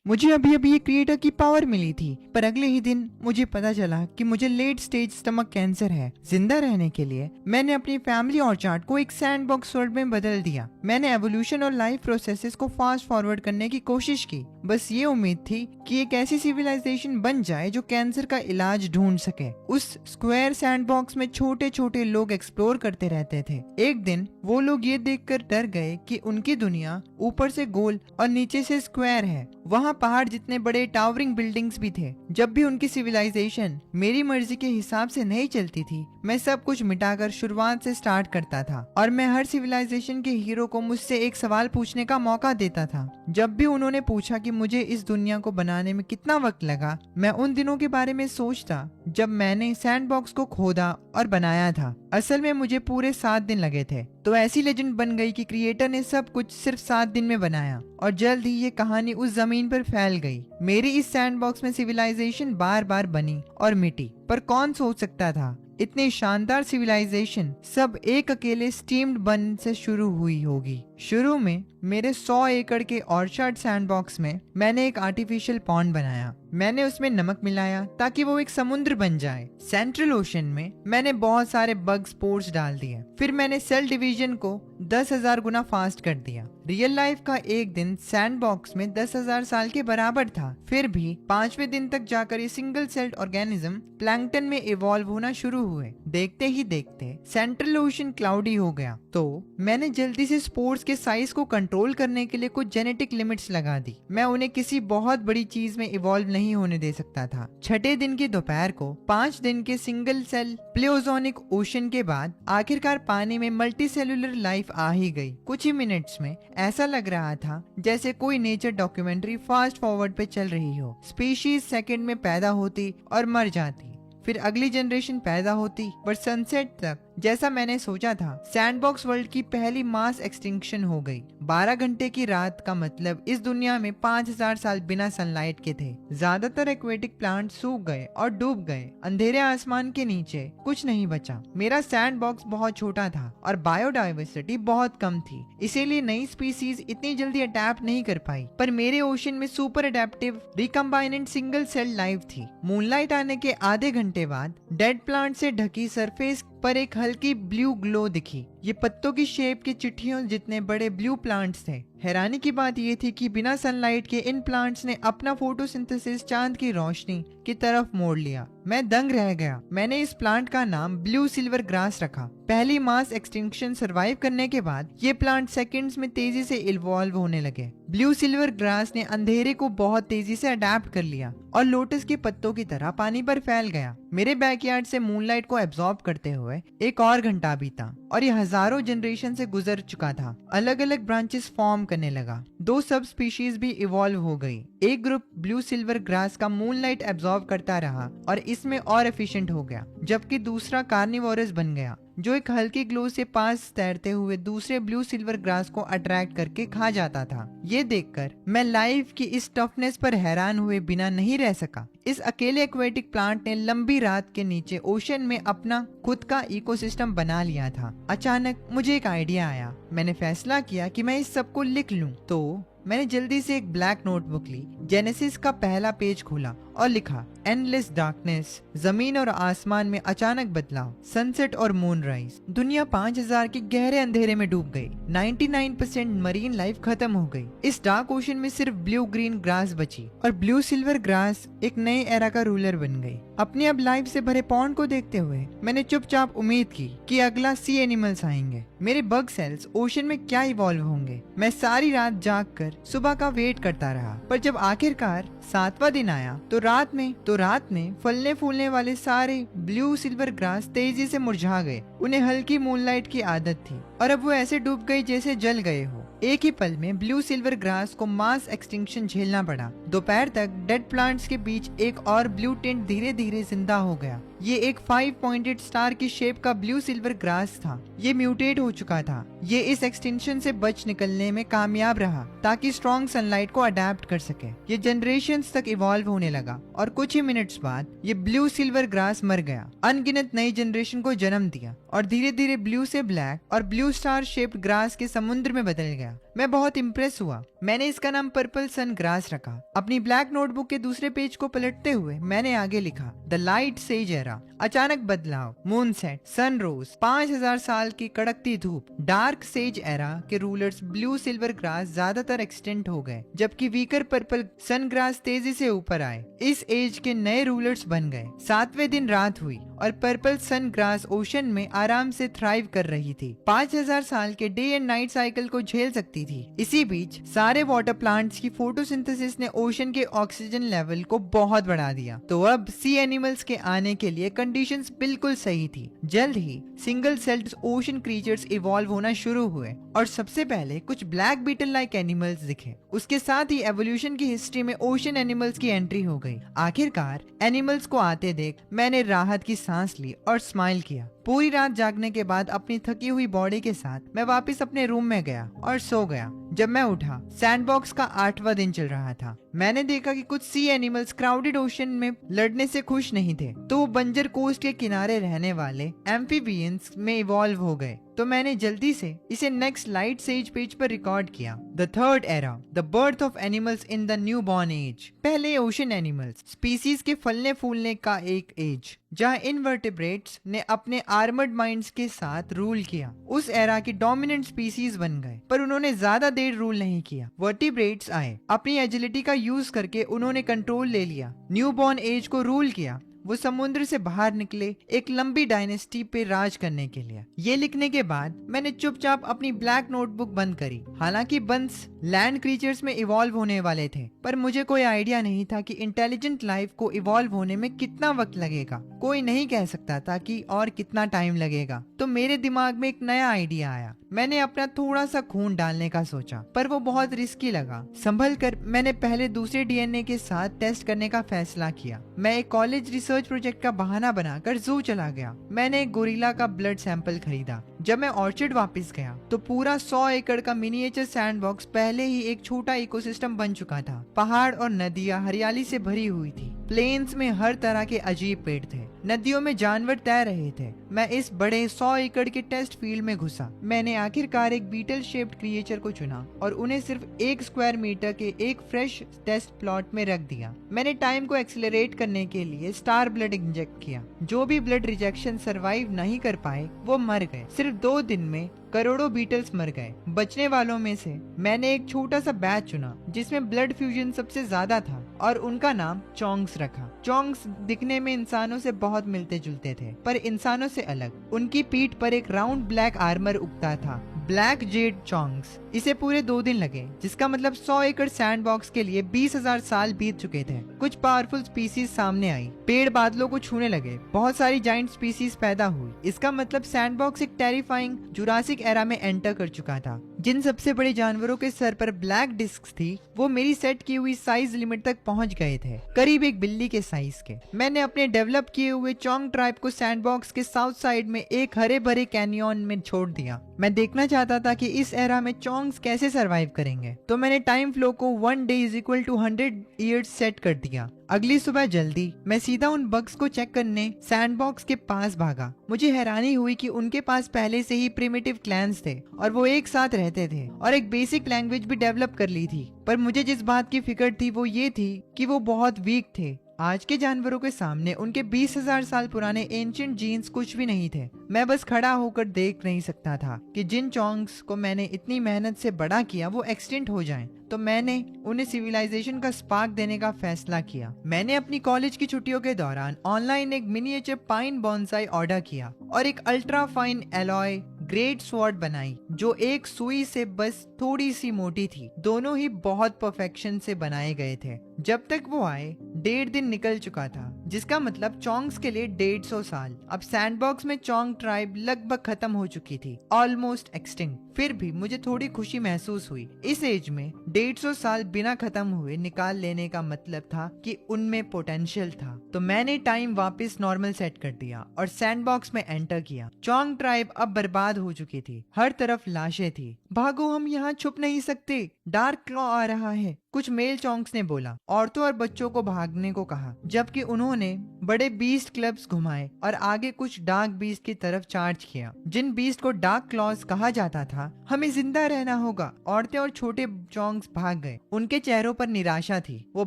मुझे अभी अभी ये क्रिएटर की पावर मिली थी, पर अगले ही दिन मुझे पता चला कि मुझे लेट स्टेज स्टमक कैंसर है। जिंदा रहने के लिए मैंने अपनी फैमिली ऑर्चार्ड को एक सैंडबॉक्स वर्ल्ड में बदल दिया। मैंने एवोल्यूशन और लाइफ प्रोसेसेस को फास्ट फॉरवर्ड करने की कोशिश की। बस ये उम्मीद थी कि एक ऐसी सिविलाइजेशन बन जाए जो कैंसर का इलाज ढूंढ सके। उस स्क्वायर सैंडबॉक्स में छोटे छोटे लोग एक्सप्लोर करते रहते थे। एक दिन वो लोग ये देखकर डर गए कि उनकी दुनिया ऊपर से गोल और नीचे से स्क्वायर है। वहाँ पहाड़ जितने बड़े टावरिंग बिल्डिंग्स भी थे। जब भी उनकी सिविलाइजेशन मेरी मर्जी के हिसाब से नहीं चलती थी, मैं सब कुछ मिटाकर शुरुआत से स्टार्ट करता था और मैं हर सिविलाइजेशन के हीरो को मुझसे एक सवाल पूछने का मौका देता था। जब भी उन्होंने पूछा कि मुझे इस दुनिया को बनाने में कितना वक्त लगा, मैं उन दिनों के बारे में सोचता जब मैंने सैंडबॉक्स को खोदा और बनाया था। असल में मुझे पूरे 7 दिन लगे थे। तो ऐसी लेजेंड बन गई कि क्रिएटर ने सब कुछ सिर्फ 7 दिन में बनाया और जल्द ही ये कहानी उस जमीन पर फैल गई। मेरी इस सैंडबॉक्स में सिविलाइजेशन बार बार बनी और मिटी, पर कौन सोच सकता था इतनी शानदार सिविलाइजेशन सब एक अकेले स्टीम्ड बन से शुरू हुई होगी। शुरू में मेरे 100 एकड़ के ऑर्चार्ड सैंडबॉक्स में मैंने एक आर्टिफिशियल पॉन्ड बनाया। मैंने उसमें नमक मिलाया ताकि वो एक समुद्र बन जाए। सेंट्रल ओशन में मैंने बहुत सारे बग स्पोर्स डाल दिए। फिर मैंने सेल डिवीजन को 10,000 गुना फास्ट कर दिया। रियल लाइफ का एक दिन सैंडबॉक्स में 10,000 साल के बराबर था। फिर भी 5वें दिन तक जाकर ये सिंगल सेल्ड ऑर्गेनिज्म प्लैंकटन में इवॉल्व होना शुरू हुए। देखते ही देखते सेंट्रल ओशन क्लाउडी हो गया। तो मैंने जल्दी से स्पोर्स के साइज को कंट्रोल करने के लिए कुछ जेनेटिक लिमिट्स लगा दी। मैं उन्हें किसी बहुत बड़ी चीज में इवॉल्व नहीं होने दे सकता था। 6ठे दिन की दोपहर को 5 दिन के सिंगल सेल प्लेओजोनिक ओशन के बाद आखिरकार पानी में मल्टी सेलुलर लाइफ आ ही गई। कुछ ही मिनट्स में ऐसा लग रहा था जैसे कोई नेचर डॉक्यूमेंट्री फास्ट फॉरवर्ड पे चल रही हो। स्पीशीज सेकंड में पैदा होती और मर जाती, फिर अगली जनरेशन पैदा होती, पर सनसेट तक जैसा मैंने सोचा था सैंडबॉक्स वर्ल्ड की पहली मास एक्सटिंक्शन हो गई। 12 घंटे की रात का मतलब इस दुनिया में 5000 साल बिना सनलाइट के थे। ज्यादातर एक्वेटिक प्लांट सूख गए और डूब गए। अंधेरे आसमान के नीचे कुछ नहीं बचा। मेरा सैंडबॉक्स बहुत छोटा था और बायोडाइवर्सिटी बहुत कम थी, इसीलिए नई स्पीसीज इतनी जल्दी अडेप्ट नहीं कर पाई। पर मेरे ओशन में super adaptive recombinant single cell life थी। मूनलाइट आने के आधे घंटे बाद डेड प्लांट से ढकी सरफेस पर एक हल्की ब्लू ग्लो दिखी। ये पत्तों की शेप की चिट्ठियों जितने बड़े ब्लू प्लांट्स थे। हैरानी की बात ये थी कि बिना सनलाइट के इन प्लांट्स ने अपना फोटोसिंथेसिस चांद की रोशनी की तरफ मोड़ लिया। मैं दंग रह गया। मैंने इस प्लांट का नाम ब्लू सिल्वर ग्रास रखा। पहली मास एक्सटिंक्शन सरवाइव करने के बाद ये प्लांट सेकंड्स में तेजी से इवॉल्व होने लगे। ब्लू सिल्वर ग्रास ने अंधेरे को बहुत तेजी से अडेप्ट कर लिया और लोटस के पत्तों की तरह पानी पर फैल गया। मेरे बैकयार्ड से मूनलाइट को एब्जॉर्ब करते हुए एक और घंटा बीता और ये हजारों जनरेशन से गुजर चुका था। अलग अलग ब्रांचेस फॉर्म करने लगा। 2 सब स्पीशीज भी इवॉल्व हो गई। एक ग्रुप ब्लू सिल्वर ग्रास का मूनलाइट एब्जॉर्ब करता रहा और इसमें और एफिशिएंट हो गया, जबकि दूसरा कार्निवोरस बन गया जो एक हल्की ग्लो से पास तैरते हुए दूसरे ब्लू सिल्वर ग्रास को अट्रैक्ट करके खा जाता था। ये देखकर मैं लाइफ की इस टफनेस पर हैरान हुए बिना नहीं रह सका। इस अकेले एक्वेटिक प्लांट ने लंबी रात के नीचे ओशन में अपना खुद का इकोसिस्टम बना लिया था। अचानक मुझे एक आइडिया आया। मैंने फैसला किया कि मैं इस सब को लिख लूं। तो मैंने जल्दी से एक ब्लैक नोटबुक ली, जेनेसिस का पहला पेज खोला और लिखा एंडलेस डार्कनेस। जमीन और आसमान में अचानक बदलाव, सनसेट और मूनराइज। दुनिया 5000 के गहरे अंधेरे में डूब गई। 99% मरीन लाइफ खत्म हो गई। इस डार्क ओशन में सिर्फ ब्लू ग्रीन ग्रास बची और ब्लू सिल्वर ग्रास एक नए एरा का रूलर बन गई। अपनी अब लाइफ से भरे पॉन्ड को देखते हुए मैंने चुपचाप उम्मीद की कि अगला सी एनिमल्स आएंगे। मेरे बग सेल्स ओशन में क्या इवॉल्व होंगे। मैं सारी रात जाग कर सुबह का वेट करता रहा, पर जब आखिरकार 7वां दिन आया तो रात में फलने फूलने वाले सारे ब्लू सिल्वर ग्रास तेजी से मुरझा गए। उन्हें हल्की मूनलाइट की आदत थी और अब वो ऐसे डूब गई जैसे जल गए हो। एक ही पल में ब्लू सिल्वर ग्रास को मास एक्सटिंक्शन झेलना पड़ा। दोपहर तक डेड प्लांट्स के बीच एक और ब्लू टिंट धीरे धीरे जिंदा हो गया। ये एक 5 पॉइंटेड स्टार की शेप का ब्लू सिल्वर ग्रास था। ये म्यूटेट हो चुका था। ये इस एक्सटेंशन से बच निकलने में कामयाब रहा ताकि स्ट्रॉन्ग सनलाइट को अडेप्ट कर सके। ये जनरेशंस तक इवॉल्व होने लगा और कुछ ही मिनट्स बाद ये ब्लू सिल्वर ग्रास मर गया। अनगिनत नई जनरेशन को जन्म दिया और धीरे धीरे ब्लू से ब्लैक और ब्लू स्टार शेप्ड ग्रास के समुद्र में बदल गया। मैं बहुत इम्प्रेस हुआ। मैंने इसका नाम पर्पल सन ग्रास रखा। अपनी ब्लैक नोटबुक के दूसरे पेज को पलटते हुए मैंने आगे लिखा, द लाइट सेज एरा। अचानक बदलाव, मून सेट, सन रोज, 5000 साल की कड़कती धूप। डार्क सेज एरा के रूलर्स ब्लू सिल्वर ग्रास ज्यादातर एक्सटेंट हो गए, जबकि वीकर पर्पल सन ग्रास तेजी से ऊपर आए। इस एज के नए रूलर्स बन गए। 7वें दिन रात हुई और पर्पल सन ग्रास ओशन में आराम से थ्राइव कर रही थी। 5000 साल के डे एंड नाइट साइकिल को झेल सकती थी। इसी बीच सारे वाटर प्लांट्स की फोटोसिंथेसिस ने ओशन के ऑक्सीजन लेवल को बहुत बढ़ा दिया। तो अब सी एनिमल्स के आने के लिए कंडीशंस बिल्कुल सही थी। जल्द ही single celled ocean creatures evolve होना शुरू हुए और सबसे पहले कुछ ब्लैक बीटल लाइक एनिमल्स दिखे। उसके साथ ही एवोल्यूशन की हिस्ट्री में ओशन एनिमल्स की एंट्री हो गई। आखिरकार एनिमल्स को आते देख मैंने राहत की सांस ली और स्माइल किया। पूरी रात जागने के बाद अपनी थकी हुई बॉडी के साथ मैं वापस अपने रूम में गया और सो गया। जब मैं उठा, सैंडबॉक्स का 8वां दिन चल रहा था। मैंने देखा कि कुछ सी एनिमल्स क्राउडेड ओशन में लड़ने से खुश नहीं थे, तो वो बंजर कोस्ट के किनारे रहने वाले एम्फीबियंस में इवॉल्व हो गए। तो मैंने जल्दी से इसे नेक्स्ट लाइट सेज पेज पर रिकॉर्ड किया। The third era, the birth of animals in the new born age. पहले ओशन एनिमल्स, स्पीसीज के फलने फूलने का एक एज, जहां इनवर्टिब्रेट्स ने अपने आर्मर्ड माइंड्स के साथ रूल किया। उस एरा की डोमिनेंट स्पीसीज बन गए, पर उन्होंने ज्यादा देर रूल नहीं किया। वर्टिब्रेट्स आए, अपनी एजिलिटी का यूज करके उन्होंने कंट्रोल ले लिया, न्यू बॉर्न एज को रूल किया। वो समुद्र से बाहर निकले एक लंबी डायनेस्टी पे राज करने के लिए। ये लिखने के बाद मैंने चुपचाप अपनी ब्लैक नोटबुक बंद करी। हालांकि बंस लैंड क्रीचर्स में इवॉल्व होने वाले थे, पर मुझे कोई आइडिया नहीं था कि इंटेलिजेंट लाइफ को इवॉल्व होने में कितना वक्त लगेगा। कोई नहीं कह सकता था कि और कितना टाइम लगेगा। तो मेरे दिमाग में एक नया आइडिया आया। मैंने अपना थोड़ा सा खून डालने का सोचा, पर वो बहुत रिस्की लगा। संभल कर मैंने पहले दूसरे डीएनए के साथ टेस्ट करने का फैसला किया। मैं एक कॉलेज रिसर्च प्रोजेक्ट का बहाना बनाकर जू चला गया। मैंने एक गोरिल्ला का ब्लड सैंपल खरीदा। जब मैं ऑर्चिड वापस गया तो पूरा 100 एकड़ का मिनिएचर सैंडबॉक्स पहले ही एक छोटा इकोसिस्टम बन चुका था। पहाड़ और नदियां हरियाली से भरी हुई थी। प्लेन्स में हर तरह के अजीब पेड़ थे। नदियों में जानवर तैर रहे थे। मैं इस बड़े 100 एकड़ के टेस्ट फील्ड में घुसा। मैंने आखिरकार एक बीटल शेप्ड क्रिएचर को चुना और उन्हें सिर्फ 1 स्क्वायर मीटर के एक फ्रेश टेस्ट प्लॉट में रख दिया। मैंने टाइम को एक्सेलरेट करने के लिए स्टार ब्लड इंजेक्ट किया। जो भी ब्लड रिजेक्शन सरवाइव नहीं कर पाए वो मर गए। सिर्फ 2 दिन में करोड़ों बीटल्स मर गए। बचने वालों में से मैंने एक छोटा सा बैच चुना जिसमें ब्लड फ्यूजन सबसे ज्यादा था और उनका नाम चोंग्स रखा। चोंग्स दिखने में इंसानों से बहुत मिलते जुलते थे, पर इंसानों से अलग। उनकी पीठ पर एक राउंड ब्लैक आर्मर उगता था, ब्लैक जेड चोंग्स। इसे पूरे 2 दिन लगे, जिसका मतलब 100 एकड़ सैंडबॉक्स के लिए 20,000 साल बीत चुके थे। कुछ पावरफुल स्पीसीज सामने आई। पेड़ बादलों को छूने लगे। बहुत सारी जाइंट स्पीसीज पैदा हुई। इसका मतलब सैंडबॉक्स एक टेरिफाइंग जुरासिक एरा में एंटर कर चुका था। जिन सबसे बड़े जानवरों के सर पर ब्लैक डिस्क थी, वो मेरी सेट की हुई साइज लिमिट तक पहुंच गए थे, करीब एक बिल्ली के साइज के। मैंने अपने डेवलप किए हुए चोंग ट्राइब को सैंडबॉक्स के साउथ साइड में एक हरे भरे कैनियन में छोड़ दिया। मैं देखना चाहता था कि इस एरा में चोंग्स कैसे सरवाइव करेंगे। तो मैंने टाइम फ्लो को 1 day = 100 years सेट कर दिया। अगली सुबह जल्दी मैं सीधा उन बग्स को चेक करने सैंडबॉक्स के पास भागा। मुझे हैरानी हुई कि उनके पास पहले से ही प्रिमिटिव क्लैंस थे और वो एक साथ रहते थे और एक बेसिक लैंग्वेज भी डेवलप कर ली थी। पर मुझे जिस बात की फिक्र थी वो ये थी कि वो बहुत वीक थे। आज के जानवरों के सामने उनके 20,000 साल पुराने एंशिएंट जीन्स कुछ भी नहीं थे। मैं बस खड़ा होकर देख नहीं सकता था कि जिन चोंग्स को मैंने इतनी मेहनत से बड़ा किया वो एक्सटिंक्ट हो जाएं। तो मैंने उन्हें सिविलाइजेशन का स्पार्क देने का फैसला किया। मैंने अपनी कॉलेज की छुट्टियों के दौरान ऑनलाइन एक मिनिएचर पाइन बॉन्साई ऑर्डर किया और एक ultra fine alloy great sword बनाई जो एक सुई से बस थोड़ी सी मोटी थी। दोनों ही बहुत परफेक्शन से बनाए गए थे। जब तक वो आए 1.5 दिन निकल चुका था, जिसका मतलब चोंग्स के लिए 150 साल। अब सैंडबॉक्स में चोंग ट्राइब लगभग खत्म हो चुकी थी, ऑलमोस्ट एक्सटिंक्ट। फिर भी मुझे थोड़ी खुशी महसूस हुई। इस एज में 150 साल बिना खत्म हुए निकाल लेने का मतलब था कि उनमें पोटेंशियल था। तो मैंने टाइम वापस नॉर्मल सेट कर दिया और सैंडबॉक्स में एंटर किया। चोंग ट्राइब अब बर्बाद हो चुकी थी। हर तरफ लाशें थी। भागो, हम यहाँ छुप नहीं सकते, डार्क क्लॉ आ रहा है। कुछ मेल चोंक्स ने बोला। औरतों और बच्चों को भागने को कहा, जबकि उन्होंने बड़े बीस्ट क्लब्स घुमाए और आगे कुछ डार्क बीस्ट की तरफ चार्ज किया, जिन बीस्ट को डार्क क्लॉज कहा जाता था। हमें जिंदा रहना होगा। औरतें और छोटे चोंक्स भाग गए। उनके चेहरों पर निराशा थी। वो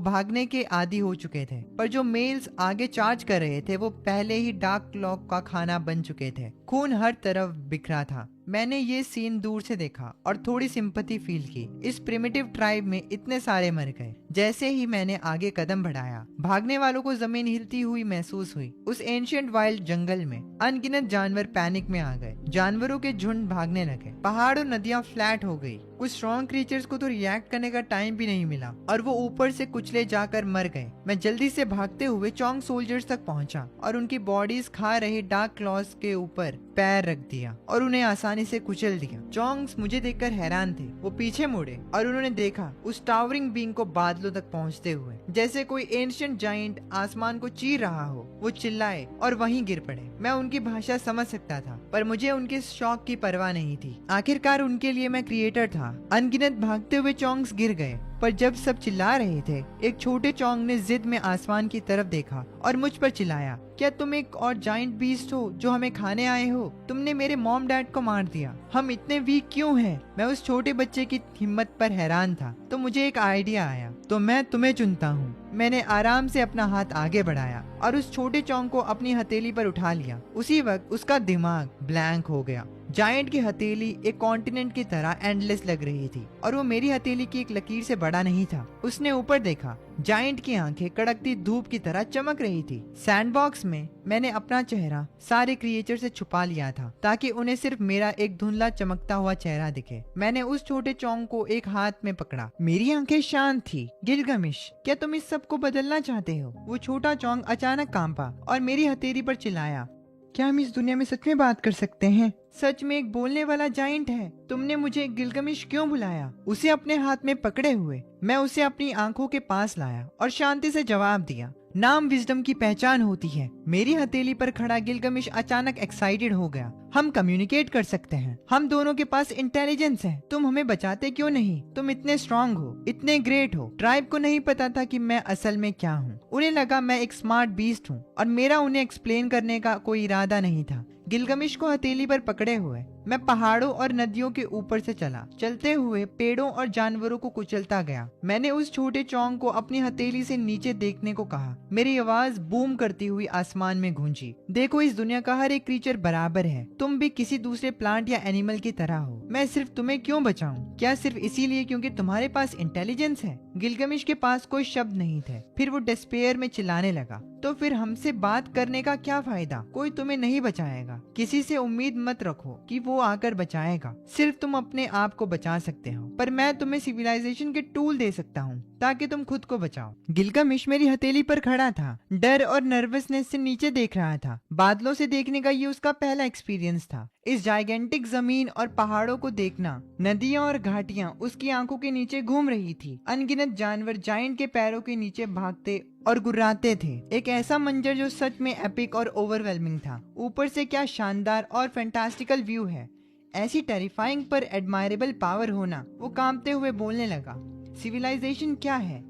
भागने के आदी हो चुके थे, पर जो मेल्स आगे चार्ज कर रहे थे वो पहले ही डार्क क्लॉक का खाना बन चुके थे। खून हर तरफ बिखरा था। मैंने ये सीन दूर से देखा और थोड़ी सिंपैथी फील की। इस प्रिमिटिव ट्राइब में इतने सारे मर गए। जैसे ही मैंने आगे कदम बढ़ाया, भागने वालों को जमीन हिलती हुई महसूस हुई। उस एंशिएंट वाइल्ड जंगल में अनगिनत जानवर पैनिक में आ गए। जानवरों के झुंड भागने लगे। पहाड़ और नदियां फ्लैट हो गई। कुछ स्ट्रॉन्ग क्रीचर्स को तो रिएक्ट करने का टाइम भी नहीं मिला और वो ऊपर से कुचले जाकर मर गए। मैं जल्दी से भागते हुए चोंग सोल्जर्स तक पहुंचा और उनकी बॉडीज खा रहे डार्क क्लॉज के ऊपर पैर रख दिया और उन्हें आसानी से कुचल दिया। चोंग्स मुझे देखकर हैरान थे। वो पीछे मुड़े और उन्होंने देखा उस टावरिंग बींग को बादलों तक पहुंचते हुए, जैसे कोई एंशिएंट जायंट आसमान को चीर रहा हो। वो चिल्लाए और वहीं गिर पड़े। मैं उनकी भाषा समझ सकता था, पर मुझे उनके शौक की परवाह नहीं थी। आखिरकार उनके लिए मैं क्रिएटर था। अनगिनत भागते हुए चोंग्स गिर गए, पर जब सब चिल्ला रहे थे, एक छोटे चोंग ने जिद में आसमान की तरफ देखा और मुझ पर चिल्लाया, क्या तुम एक और जायंट बीस्ट हो जो हमें खाने आए हो? तुमने मेरे मॉम डैड को मार दिया। हम इतने वीक क्यों हैं? मैं उस छोटे बच्चे की हिम्मत पर हैरान था। तो मुझे एक आइडिया आया। तो मैं तुम्हें चुनता हूँ। मैंने आराम से अपना हाथ आगे बढ़ाया और उस छोटे चोंग को अपनी हथेली पर उठा लिया। उसी वक्त उसका दिमाग ब्लैंक हो गया। जायंट की हथेली एक कॉन्टिनेंट की तरह एंडलेस लग रही थी और वो मेरी हथेली की एक लकीर से बड़ा नहीं था। उसने ऊपर देखा। जायंट की आंखें कड़कती धूप की तरह चमक रही थी। सैंडबॉक्स में मैंने अपना चेहरा सारे क्रिएचर से छुपा लिया था ताकि उन्हें सिर्फ मेरा एक धुंधला चमकता हुआ चेहरा दिखे। मैंने उस छोटे चोंग को एक हाथ में पकड़ा। मेरी आंखें शांत थी। गिलगमिश, क्या तुम इस सब को बदलना चाहते हो? वो छोटा चोंग अचानक कांपा और मेरी हथेली पर चिल्लाया, क्या हम इस दुनिया में सच में बात कर सकते हैं? सच में एक बोलने वाला जायंट है। तुमने मुझे गिलगमिश क्यों बुलाया? उसे अपने हाथ में पकड़े हुए मैं उसे अपनी आंखों के पास लाया और शांति से जवाब दिया, नाम विजडम की पहचान होती है। मेरी हथेली पर खड़ा गिलगमिश अचानक एक्साइटेड हो गया। हम कम्युनिकेट कर सकते हैं। हम दोनों के पास इंटेलिजेंस है। तुम हमें बचाते क्यों नहीं? तुम इतने स्ट्रांग हो, इतने ग्रेट हो। ट्राइब को नहीं पता था कि मैं असल में क्या हूँ। उन्हें लगा मैं एक स्मार्ट बीस्ट हूँ और मेरा उन्हें एक्सप्लेन करने का कोई इरादा नहीं था। गिलगमिश को हथेली पर पकड़े हुए मैं पहाड़ों और नदियों के ऊपर से चला। चलते हुए पेड़ों और जानवरों को कुचलता गया। मैंने उस छोटे चोंग को अपनी हथेली से नीचे देखने को कहा। मेरी आवाज बूम करती हुई आसमान में गूंजी, देखो, इस दुनिया का हर एक क्रीचर बराबर है। तुम भी किसी दूसरे प्लांट या एनिमल की तरह हो। मैं सिर्फ तुम्हें क्यों बचाऊं? क्या सिर्फ इसीलिए क्योंकि तुम्हारे पास इंटेलिजेंस है? गिलगमिश के पास कोई शब्द नहीं थे। फिर वो डिस्पेयर में चिल्लाने लगा, तो फिर हमसे बात करने का क्या फायदा? कोई तुम्हें नहीं बचाएगा। किसी से उम्मीद मत रखो कि वो आकर बचाएगा। सिर्फ तुम अपने आप को बचा सकते हो। पर मैं तुम्हें सिविलाइजेशन के टूल दे सकता हूँ ताकि तुम खुद को बचाओ। गिलगमिश मेरी हथेली पर खड़ा था, डर और नर्वसनेस से नीचे देख रहा था। बादलों से देखने का ये उसका पहला एक्सपीरियंस था। इस जाइगेंटिक जमीन और पहाड़ों को देखना, नदियां और घाटियां उसकी आंखों के नीचे घूम रही थी। अनगिनत जानवर जायंट के पैरों के नीचे भागते और गुर्राते थे। एक ऐसा मंजर जो सच में एपिक और ओवरवेलमिंग था। ऊपर से क्या शानदार और फैंटास्टिकल व्यू है। ऐसी टेरिफाइंग पर एडमायरेबल पावर होना। वो कांपते हुए बोलने लगा, सिविलाइजेशन क्या है?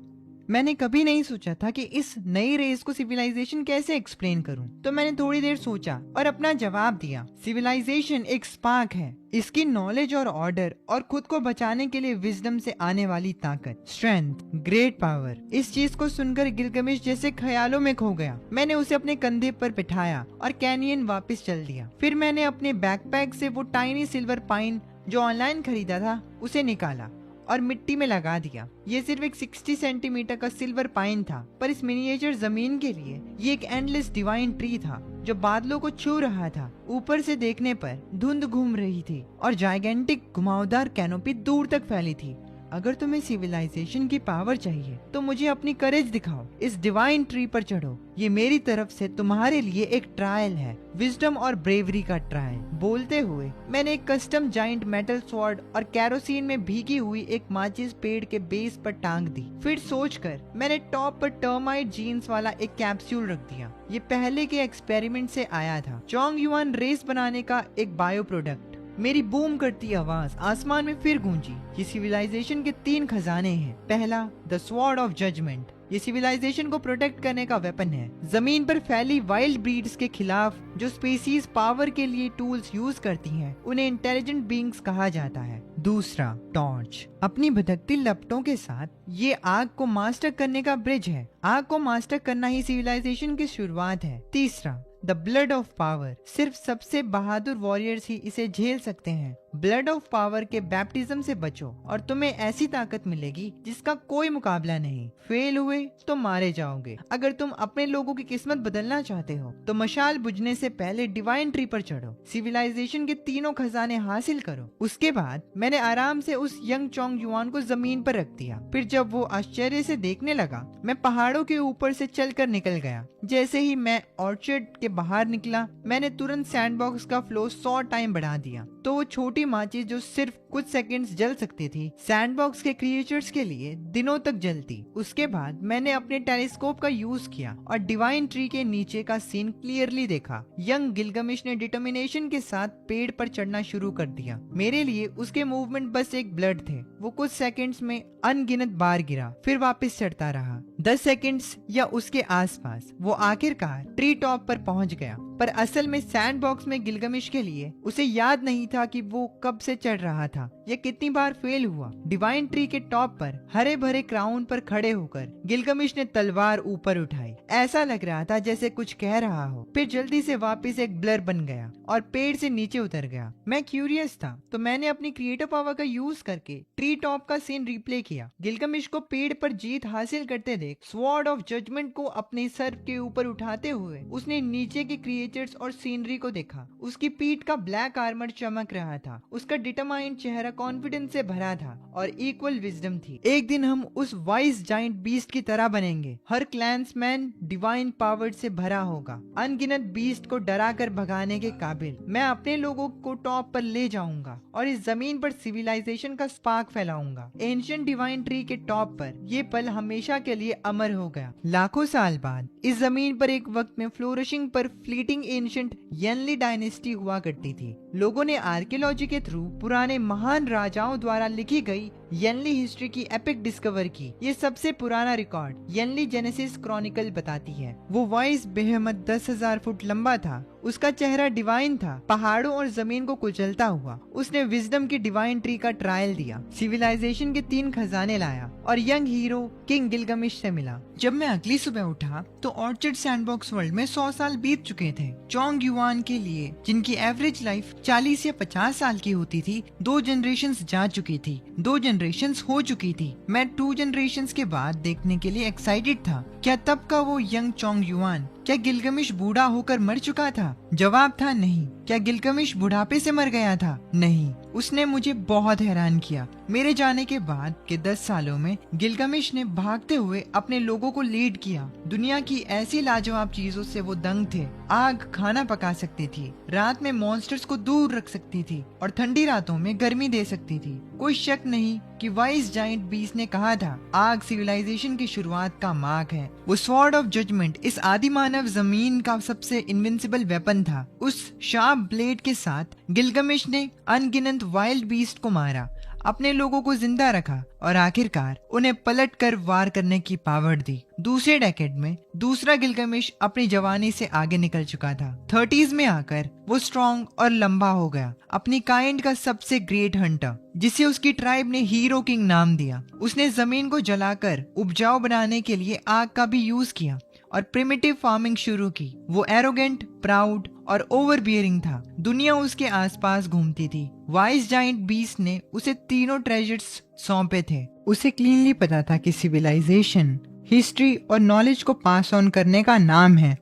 मैंने कभी नहीं सोचा था कि इस नई रेस को सिविलाइजेशन कैसे एक्सप्लेन करूं। तो मैंने थोड़ी देर सोचा और अपना जवाब दिया, सिविलाइजेशन एक स्पार्क है। इसकी नॉलेज और ऑर्डर और खुद को बचाने के लिए विजडम से आने वाली ताकत, स्ट्रेंथ, ग्रेट पावर। इस चीज को सुनकर गिलगमिश जैसे ख्यालों में खो गया। मैंने उसे अपने कंधे पर बिठाया और कैनियन वापस चल दिया। फिर मैंने अपने बैकपैक से वो टाइनी सिल्वर पाइन जो ऑनलाइन खरीदा था उसे निकाला और मिट्टी में लगा दिया। ये सिर्फ एक 60 सेंटीमीटर का सिल्वर पाइन था, पर इस मिनिएचर जमीन के लिए ये एक एंडलेस डिवाइन ट्री था जो बादलों को छू रहा था। ऊपर से देखने पर धुंध घूम रही थी और जाइगेंटिक घुमावदार कैनोपी दूर तक फैली थी। अगर तुम्हें सिविलाइजेशन की पावर चाहिए तो मुझे अपनी करेज दिखाओ। इस डिवाइन ट्री पर चढ़ो। ये मेरी तरफ से तुम्हारे लिए एक ट्रायल है, विजडम और ब्रेवरी का ट्रायल। बोलते हुए मैंने एक कस्टम जाइंट मेटल स्वॉर्ड और कैरोसिन में भीगी हुई एक माचिस पेड़ के बेस पर टांग दी। फिर सोचकर मैंने टॉप पर टर्माइट जीन्स वाला एक कैप्सूल रख दिया। ये पहले के एक्सपेरिमेंट से आया था, चोंग युआन रेस बनाने का एक बायो प्रोडक्ट। मेरी बूम करती आवाज आसमान में फिर गूंजी। ये सिविलाइजेशन के 3 खजाने हैं। पहला, द स्वॉर्ड ऑफ जजमेंट। ये सिविलाइजेशन को प्रोटेक्ट करने का वेपन है, जमीन पर फैली वाइल्ड ब्रीड्स के खिलाफ। जो स्पीसीज पावर के लिए टूल्स यूज करती हैं, उन्हें इंटेलिजेंट बीइंग्स कहा जाता है। दूसरा, टॉर्च। अपनी भटकती लपटों के साथ ये आग को मास्टर करने का ब्रिज है। आग को मास्टर करना ही सिविलाइजेशन की शुरुआत है। तीसरा, द ब्लड ऑफ पावर। सिर्फ सबसे बहादुर वॉरियर्स ही इसे झेल सकते हैं। ब्लड ऑफ पावर के बैप्टिज्म से बचो और तुम्हें ऐसी ताकत मिलेगी जिसका कोई मुकाबला नहीं। फेल हुए तो मारे जाओगे। अगर तुम अपने लोगों की किस्मत बदलना चाहते हो तो मशाल बुझने से पहले डिवाइन ट्री पर चढ़ो, सिविलाइजेशन के 3 खजाने हासिल करो। उसके बाद मैंने आराम से उस यंग चोंग युआन को जमीन पर रख दिया। फिर जब वो आश्चर्य से देखने लगा, मैं पहाड़ों के ऊपर से चलकर निकल गया। जैसे ही मैं ऑर्चर्ड के बाहर निकला, मैंने तुरंत सैंडबॉक्स का फ्लो 100 टाइम बढ़ा दिया। तो वो छोटी माचिस जो सिर्फ कुछ सेकंड्स जल सकती थी, सैंडबॉक्स के क्रिएचर्स के लिए दिनों तक जलती। उसके बाद मैंने अपने टेलीस्कोप का यूज किया और डिवाइन ट्री के नीचे का सीन क्लियरली देखा। यंग गिलगमिश ने डिटर्मिनेशन के साथ पेड़ पर चढ़ना शुरू कर दिया। मेरे लिए उसके मूवमेंट बस एक ब्लड थे। वो कुछ सेकंड्स में अनगिनत बार गिरा, फिर वापस चढ़ता रहा। 10 सेकंड्स या उसके आसपास वो आखिरकार ट्री टॉप पर पहुंच गया। पर असल में सैंडबॉक्स में गिलगमिश के लिए उसे याद नहीं था कि वो कब से चढ़ रहा था या कितनी बार फेल हुआ। डिवाइन ट्री के टॉप पर हरे भरे क्राउन पर खड़े होकर गिलगमिश ने तलवार ऊपर उठाई। ऐसा लग रहा था जैसे कुछ कह रहा हो। फिर जल्दी से वापस एक ब्लर बन गया और पेड़ से नीचे उतर गया। मैं क्यूरियस था तो मैंने अपनी क्रिएटिव पावर का यूज करके ट्री टॉप का सीन रिप्ले किया। गिलगमिश को पेड़ पर जीत हासिल करते देख स्वॉर्ड ऑफ जजमेंट को अपने सर के ऊपर उठाते हुए उसने नीचे के क्रिएचर्स और सीनरी को देखा। उसकी पीठ का ब्लैक आर्मर चमक रहा था। उसका डिटरमाइंड चेहरा कॉन्फिडेंस से भरा था और इक्वल विजडम थी। एक दिन हम उस वाइज जाइंट बीस्ट की तरह बनेंगे। हर क्लैंसमैन डिवाइन पावर से भरा होगा, अनगिनत बीस्ट को डरा कर भगाने के काबिल। मैं अपने लोगों को टॉप पर ले जाऊंगा और इस जमीन पर सिविलाइजेशन का स्पार्क फैलाऊंगा। एंशिएंट डिवाइन ट्री के टॉप पर ये पल हमेशा के लिए अमर हो गया। लाखों साल बाद इस जमीन पर एक वक्त में फ्लोरिशिंग पर फ्लीटिंग एंशिएंट यनली डायनेस्टी हुआ करती थी। लोगों ने आर्कियोलॉजी के थ्रू पुराने महान राजाओं द्वारा लिखी गई यनली हिस्ट्री की एपिक डिस्कवर की। ये सबसे पुराना रिकॉर्ड यनली जेनेसिस क्रॉनिकल बताती है। वो वाइस बेहमत 10,000 फुट लंबा था। उसका चेहरा डिवाइन था, पहाड़ों और जमीन को कुचलता हुआ। उसने विजडम की डिवाइन ट्री का ट्रायल दिया, सिविलाइजेशन के 3 खजाने लाया और यंग हीरो किंग गिलगमिश से मिला। जब मैं अगली सुबह उठा तो ऑर्चर्ड सैंडबॉक्स वर्ल्ड में 100 साल बीत चुके थे। चोंग युआन के लिए, जिनकी एवरेज लाइफ 40 या 50 साल की होती थी, 2 जनरेशंस जा चुकी थी, 2 जनरेशंस हो चुकी थी। मैं 2 जनरेशंस के बाद देखने के लिए एक्साइटेड था। क्या तब का वो यंग चोंग युआन, क्या गिलगमिश बूढ़ा होकर मर चुका था? जवाब था नहीं। क्या गिलगमिश बुढ़ापे से मर गया था? नहीं। उसने मुझे बहुत हैरान किया। मेरे जाने के बाद के 10 सालों में गिलगमिश ने भागते हुए अपने लोगों को लीड किया। दुनिया की ऐसी लाजवाब चीजों से वो दंग थे। आग खाना पका सकती थी, रात में मॉन्स्टर्स को दूर रख सकती थी और ठंडी रातों में गर्मी दे सकती थी। कोई शक नहीं कि वाइस जाइंट बीस्ट ने कहा था, आग सिविलाइजेशन की शुरुआत का मार्क है। वो स्वॉर्ड ऑफ जजमेंट इस आदि मानव जमीन का सबसे इनविंसिबल वेपन था। उस शार्प ब्लेड के साथ गिलगमिश ने अनगिनत वाइल्ड बीस्ट को मारा, अपने लोगों को जिंदा रखा और आखिरकार उन्हें पलट कर वार करने की पावर दी। दूसरे डेकेड में दूसरा गिलगमिश अपनी जवानी से आगे निकल चुका था। 30s में आकर वो स्ट्रॉन्ग और लंबा हो गया, अपनी काइंड का सबसे ग्रेट हंटर, जिसे उसकी ट्राइब ने हीरो किंग नाम दिया। उसने जमीन को जलाकर उपजाऊ बनाने के लिए आग का भी यूज किया और प्रिमिटिव फार्मिंग शुरू की। वो एरोगेंट, प्राउड और ओवरबियरिंग था। दुनिया उसके आसपास घूमती थी। वाइस जाइंट बीस्ट ने उसे तीनों ट्रेजर्स सौंपे थे। उसे क्लीनली पता था कि सिविलाइजेशन, हिस्ट्री और नॉलेज को पास ऑन करने का नाम है,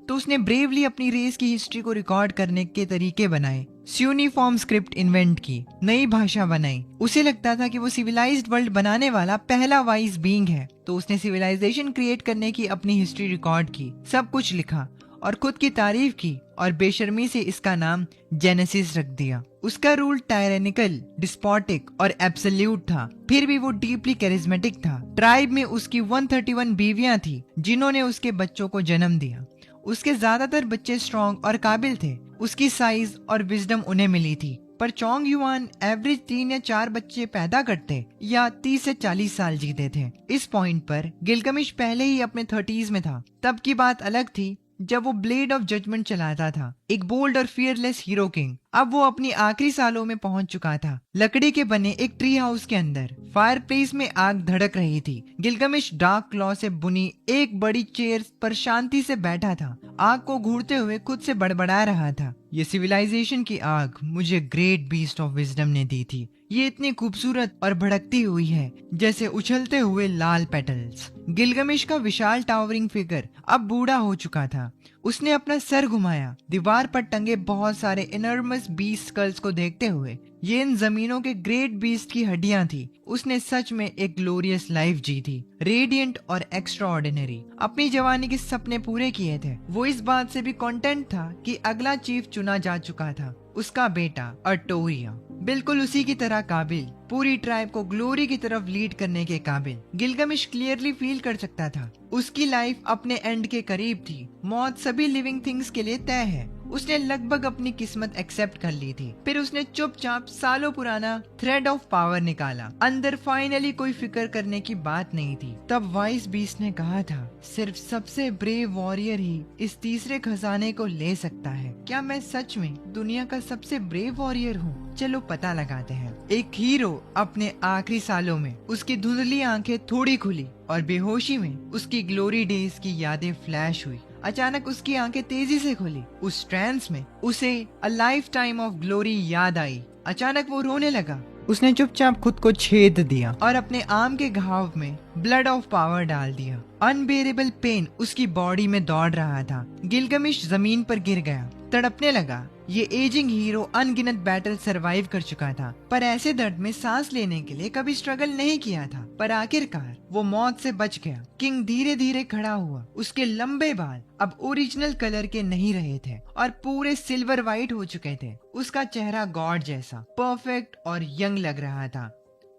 तो उसने ब्रेवली अपनी रेस की हिस्ट्री को रिकॉर्ड करने के तरीके बनाए। यूनिफॉर्म स्क्रिप्ट इन्वेंट की, नई भाषा बनाई। उसे लगता था कि वो सिविलाइज्ड वर्ल्ड बनाने वाला पहला वाइज बीइंग है, तो उसने सिविलाइजेशन क्रिएट करने की अपनी हिस्ट्री रिकॉर्ड की, सब कुछ लिखा और खुद की तारीफ की और बेशर्मी से इसका नाम जेनेसिस रख दिया। उसका रूल टायरेनिकल, डिस्पोटिक और एब्सोल्यूट था, फिर भी वो डीपली कैरिज्मेटिक था। ट्राइब में उसकी 131 बीवियां थी जिन्होंने उसके बच्चों को जन्म दिया। उसके ज्यादातर बच्चे स्ट्रॉन्ग और काबिल थे। उसकी साइज और विजडम उन्हें मिली थी। पर चोंग युआन एवरेज 3 या 4 बच्चे पैदा करते या 30 से 40 साल जीते थे। इस पॉइंट पर गिलगमिश पहले ही अपने 30s में था। तब की बात अलग थी जब वो ब्लेड ऑफ जजमेंट चलाता था, एक बोल्ड और फियरलेस हीरो किंग। अब वो अपनी आखिरी सालों में पहुंच चुका था। लकड़ी के बने एक ट्री हाउस के अंदर फायरप्लेस में आग धड़क रही थी। गिलगमिश डार्क क्लॉ से बुनी एक बड़ी चेयर पर शांति से बैठा था, आग को घूरते हुए खुद से बड़बड़ा रहा था। ये सिविलाइजेशन की आग मुझे ग्रेट बीस्ट ऑफ विजडम ने दी थी। ये इतनी खूबसूरत और भड़कती हुई है जैसे उछलते हुए लाल पेटल्स। गिलगमिश का विशाल टावरिंग फिगर अब बूढ़ा हो चुका था। उसने अपना सर घुमाया, दीवार पर टंगे बहुत सारे इनर्मस बीस्ट स्कल्स को देखते हुए। ये इन जमीनों के ग्रेट बीस्ट की हड्डियां थी। उसने सच में एक ग्लोरियस लाइफ जी थी, रेडिएंट और एक्स्ट्राऑर्डिनरी। अपनी जवानी के सपने पूरे किए थे। वो इस बात से भी कॉन्टेंट था कि अगला चीफ चुना जा चुका था, उसका बेटा अर्टोरिया, बिल्कुल उसी की तरह काबिल, पूरी ट्राइब को ग्लोरी की तरफ लीड करने के काबिल। गिलगमिश क्लियरली फील कर सकता था उसकी लाइफ अपने एंड के करीब थी। मौत सभी लिविंग थिंग्स के लिए तय है। उसने लगभग अपनी किस्मत एक्सेप्ट कर ली थी। फिर उसने चुपचाप सालों पुराना थ्रेड ऑफ पावर निकाला। अंदर फाइनली कोई फिक्र करने की बात नहीं थी। तब वाइस बीस्ट ने कहा था, सिर्फ सबसे ब्रेव वॉरियर ही इस तीसरे खजाने को ले सकता है। क्या मैं सच में दुनिया का सबसे ब्रेव वॉरियर हूँ? चलो पता लगाते हैं। एक हीरो अपने आखिरी सालों में, उसकी धुंधली आंखें थोड़ी खुली और बेहोशी में उसकी ग्लोरी डेज की यादें फ्लैश हुई। अचानक उसकी आंखें तेजी से खुली। उस ट्रांस में उसे a life time of glory याद आई। अचानक वो रोने लगा। उसने चुपचाप खुद को छेद दिया और अपने आर्म के घाव में ब्लड ऑफ पावर डाल दिया। अनबेरेबल पेन उसकी बॉडी में दौड़ रहा था। गिलगमिश जमीन पर गिर गया, तड़पने लगा। ये एजिंग हीरो अनगिनत बैटल सरवाइव कर चुका था, पर ऐसे दर्द में सांस लेने के लिए कभी स्ट्रगल नहीं किया था। पर आखिरकार वो मौत से बच गया। किंग धीरे धीरे खड़ा हुआ। उसके लंबे बाल अब ओरिजिनल कलर के नहीं रहे थे और पूरे सिल्वर वाइट हो चुके थे। उसका चेहरा गॉड जैसा परफेक्ट और यंग लग रहा था।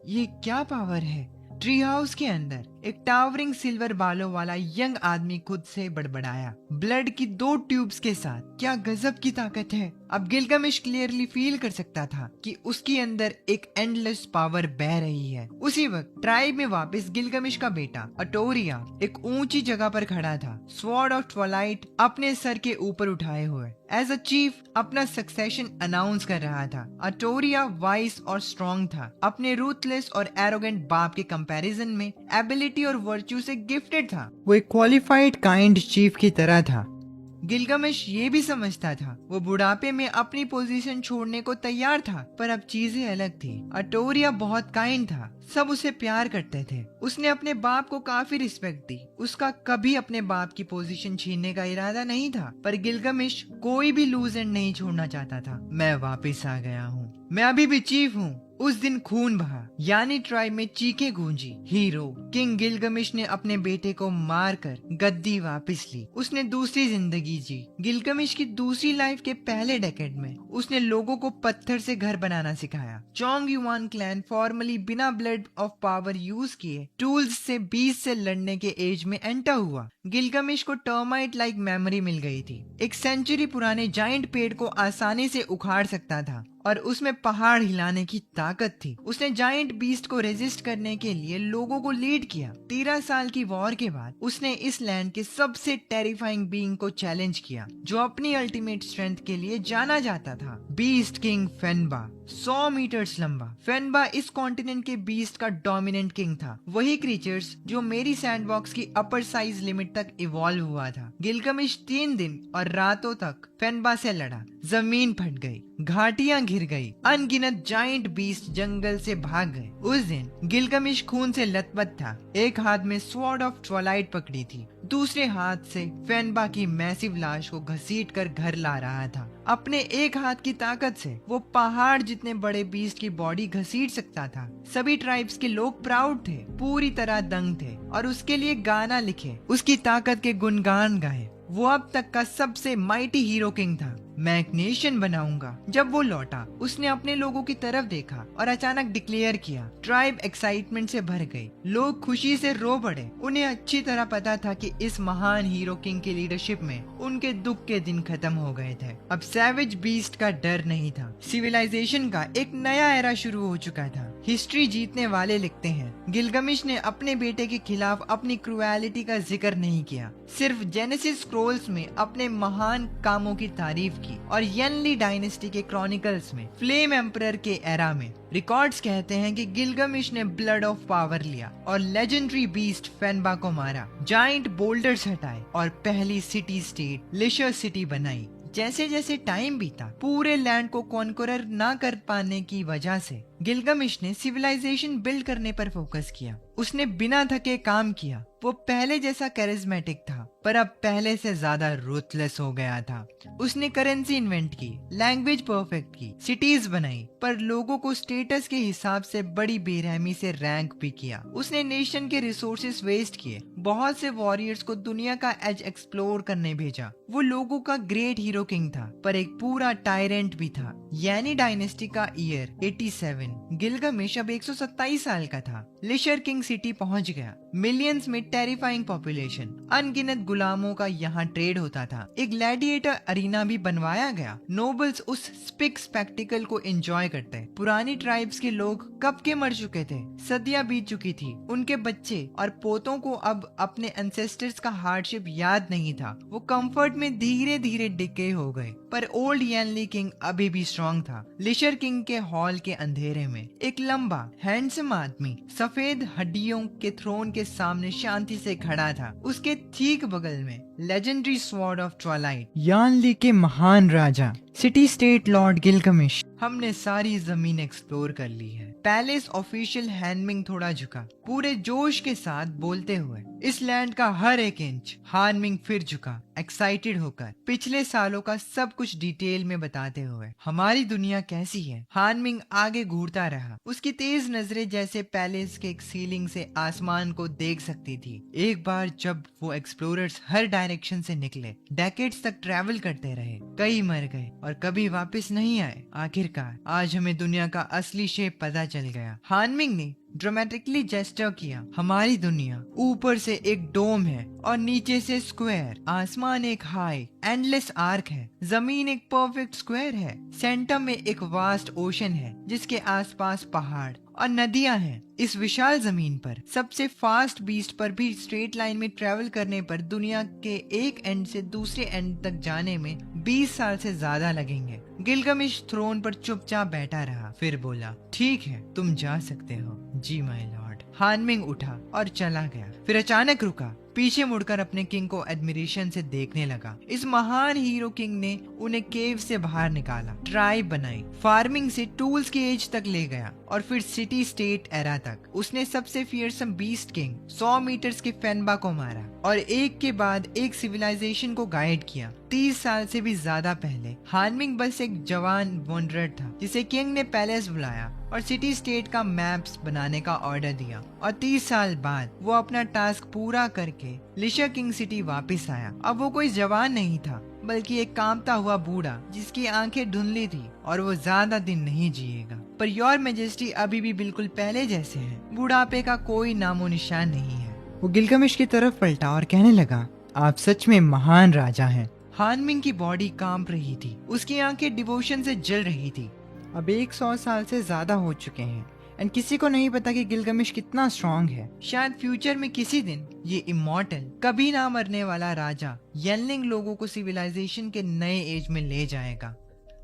ये क्या पावर है? ट्री हाउस के अंदर एक टावरिंग सिल्वर बालों वाला यंग आदमी खुद से बड़बड़ाया, ब्लड की 2 ट्यूब्स के साथ। क्या गजब की ताकत है। अब गिलगमिश क्लियरली फील कर सकता था कि उसके अंदर एक एंडलेस पावर बह रही है। उसी वक्त ट्राइब में वापस गिलगमिश का बेटा अर्टोरिया एक ऊंची जगह पर खड़ा था, स्वॉर्ड ऑफ ट्वाइलाइट अपने सर के ऊपर उठाए हुए, एज अ चीफ अपना सक्सेशन अनाउंस कर रहा था। अर्टोरिया वाइस और स्ट्रॉन्ग था। अपने रूथलेस और एरोगेंट बाप के कंपैरिजन में एबिलिटी और वर्च्यू से गिफ्टेड था। वो एक क्वालिफाइड काइंड चीफ की तरह था। गिलगमिश ये भी समझता था वो बुढ़ापे में अपनी पोजीशन छोड़ने को तैयार था, पर अब चीजें अलग थी। अर्टोरिया बहुत काइंड था, सब उसे प्यार करते थे। उसने अपने बाप को काफी रिस्पेक्ट दी। उसका कभी अपने बाप की पोजीशन छीनने का इरादा नहीं था, पर गिलगमिश कोई भी लूज एंड नहीं छोड़ना चाहता था। मैं वापस आ गया हूँ, मैं अभी भी चीफ हूँ। उस दिन खून बहा, यानी ट्राइब में चीखें गूंजी। हीरो किंग गिलगमिश ने अपने बेटे को मारकर गद्दी वापस ली। उसने दूसरी जिंदगी जी। गिलगमिश की दूसरी लाइफ के पहले डेकेड में उसने लोगों को पत्थर से घर बनाना सिखाया। चोंग युआन क्लैन फॉर्मली बिना ब्लड ऑफ पावर यूज किए टूल्स से बीस से लड़ने के एज में एंटर हुआ। गिलगमिश को टर्माइट लाइक मेमोरी मिल गई थी। एक सेंचुरी पुराने जाइंट पेड़ को आसानी से उखाड़ सकता था और उसमें पहाड़ हिलाने की ताकत थी। उसने जाइंट बीस्ट को रेजिस्ट करने के लिए लोगों को लीड किया। 13 साल की वॉर के बाद उसने इस लैंड के सबसे टेरिफाइंग बीइंग को चैलेंज किया, जो अपनी अल्टीमेट स्ट्रेंथ के लिए जाना जाता था, बीस्ट किंग फेनबा। 100 मीटर्स लंबा फेनबा इस कॉन्टिनेंट के बीस्ट का डोमिनेंट किंग था। वही क्रीचर्स जो मेरी सैंडबॉक्स की अपर साइज लिमिट तक इवॉल्व हुआ था। गिलगमिश 3 दिन और रातों तक फेनबा से लड़ा। जमीन फट गई, घाटियां घिर गई, अनगिनत जाइंट बीस्ट जंगल से भाग गए। उस दिन गिलगमिश खून से लथपथ था। एक हाथ में स्वॉर्ड ऑफ ट्वाइलाइट पकड़ी थी, दूसरे हाथ से फेनबा की मैसिव लाश को घसीट कर घर ला रहा था। अपने एक हाथ की ताकत से वो पहाड़ जितने बड़े बीस्ट की बॉडी घसीट सकता था। सभी ट्राइब्स के लोग प्राउड थे, पूरी तरह दंग थे और उसके लिए गाना लिखे, उसकी ताकत के गुणगान गाए। वो अब तक का सबसे माइटी हीरो किंग था। मैं एक नेशन बनाऊंगा। जब वो लौटा उसने अपने लोगों की तरफ देखा और अचानक डिक्लेयर किया। ट्राइब एक्साइटमेंट से भर गई, लोग खुशी से रो पड़े। उन्हें अच्छी तरह पता था कि इस महान हीरो किंग की लीडरशिप में उनके दुख के दिन खत्म हो गए थे। अब सैवेज बीस्ट का डर नहीं था, सिविलाइजेशन का एक नया एरा शुरू हो चुका था। हिस्ट्री जीतने वाले लिखते हैं, गिलगमिश ने अपने बेटे के खिलाफ अपनी क्रूएलिटी का जिक्र नहीं किया, सिर्फ जेनेसिस स्क्रोल्स में अपने महान कामों की तारीफ की और यनली डायनेस्टी के क्रॉनिकल्स में फ्लेम एम्परर के एरा में रिकॉर्ड्स कहते हैं कि गिलगमिश ने ब्लड ऑफ पावर लिया और लेजेंडरी बीस्ट फेनबा को मारा, जाइंट बोल्डर्स हटाए और पहली सिटी स्टेट लिशर सिटी बनाई। जैसे जैसे टाइम बीता, पूरे लैंड को कॉन्करर ना कर पाने की वजह से गिलगमिश ने सिविलाइजेशन बिल्ड करने पर फोकस किया। उसने बिना थके काम किया। वो पहले जैसा कैरिज्मेटिक था, पर अब पहले से ज्यादा रूथलेस हो गया था। उसने करेंसी इन्वेंट की, लैंग्वेज परफेक्ट की, सिटीज बनाई, पर लोगों को स्टेटस के हिसाब से बड़ी बेरहमी से रैंक भी किया। उसने नेशन के रिसोर्सेस वेस्ट किए, बहुत से वॉरियर्स को दुनिया का एज एक्सप्लोर करने भेजा। वो लोगों का ग्रेट हीरो किंग था, पर एक पूरा टायरेंट भी था। यानी डायनेस्टी का ईयर 87। गिलगमिश अब 127 साल का था। लिशर किंग सिटी पहुंच गया। मिलियंस में टेरिफाइंग पॉपुलेशन, अनगिनत गुलामों का यहाँ ट्रेड होता था। एक ग्लैडिएटर अरीना भी बनवाया गया। नोबल्स उस स्पिक स्पेक्टिकल को एंजॉय करते। पुरानी ट्राइब्स के लोग कब के मर चुके थे, सदियां बीत चुकी थी। उनके बच्चे और पोतों को अब अपने एंसेस्टर्स का हार्डशिप याद नहीं था। वो कंफर्ट में धीरे धीरे डिके हो गए। पर ओल्ड यनली किंग अभी भी स्ट्रॉन्ग था। लिशर किंग के हॉल के अंधेरे में एक लंबा हैंडसम आदमी सफेद हड्डियों के थ्रोन के सामने शांति से खड़ा था। उसके ठीक बगल में legendary sword of Twilight, Yanli के महान राजा, सिटी स्टेट लॉर्ड गिलगमिश। हमने सारी जमीन एक्सप्लोर कर ली है। पैलेस ऑफिशियल हैनमिंग थोड़ा झुका, पूरे जोश के साथ बोलते हुए। इस लैंड का हर एक इंच। हानमिंग फिर झुका, एक्साइटेड होकर, पिछले सालों का सब कुछ डिटेल में बताते हुए। हमारी दुनिया कैसी है? हानमिंग आगे घूरता रहा। उसकी तेज नजरें जैसे पैलेस के एक सीलिंग से आसमान को देख सकती थी। एक बार जब वो एक्सप्लोरर्स हर डायरेक्शन से निकले, डेकेड्स तक ट्रैवल करते रहे, कई मर गए और कभी वापस नहीं आए। आखिरकार आज हमें दुनिया का असली शेप पता चल गया। हानमिंग ने ड्रामेटिकली जेस्चर किया। हमारी दुनिया ऊपर से एक डोम है और नीचे से स्क्वायर। आसमान एक हाई एंडलेस आर्क है, जमीन एक परफेक्ट स्क्वायर है, सेंटर में एक वास्ट ओशन है जिसके आसपास पहाड़ और नदियां हैं। इस विशाल जमीन पर सबसे फास्ट बीस्ट पर भी स्ट्रेट लाइन में ट्रेवल करने पर दुनिया के एक एंड से दूसरे एंड तक जाने में 20 साल से ज्यादा लगेंगे। गिलगमिश थ्रोन पर चुपचाप बैठा रहा, फिर बोला, ठीक है, तुम जा सकते हो। जी माय लॉर्ड। हानमिंग उठा और चला गया, फिर अचानक रुका, पीछे मुड़कर अपने किंग को एडमिरेशन से देखने लगा। इस महान हीरो किंग ने उन्हें केव से बाहर निकाला, ट्राइब बनाई, फार्मिंग से टूल्स की एज तक ले गया और फिर सिटी स्टेट एरा तक। उसने सबसे फियरसम बीस्ट किंग 100 मीटर्स के फेनबा को मारा और एक के बाद एक सिविलाइजेशन को गाइड किया। 30 साल से भी ज्यादा पहले हानमिंग बस एक जवान वॉन्डरर था जिसे किंग ने पैलेस बुलाया और सिटी स्टेट का मैप्स बनाने का ऑर्डर दिया। और 30 साल बाद वो अपना टास्क पूरा करके लिशर किंग सिटी वापस आया। अब वो कोई जवान नहीं था, बल्कि एक कांपता हुआ बूढ़ा जिसकी आंखें धुंधली थी और वो ज्यादा दिन नहीं जिएगा। पर योर मैजेस्टी अभी भी बिल्कुल पहले जैसे हैं। बुढ़ापे का कोई नामो निशान नहीं है। वो गिलगमिश की तरफ पलटा और कहने लगा, आप सच में महान राजा हैं। हानमिंग की बॉडी कांप रही थी, उसकी आंखें डिवोशन से जल रही थी। अब 100 साल से ज्यादा हो चुके हैं एंड किसी को नहीं पता कि गिलगमिश कितना स्ट्रॉन्ग है। शायद फ्यूचर में किसी दिन ये इमॉर्टल, कभी ना मरने वाला राजा यंगलिंग लोगों को सिविलाइजेशन के नए एज में ले जाएगा।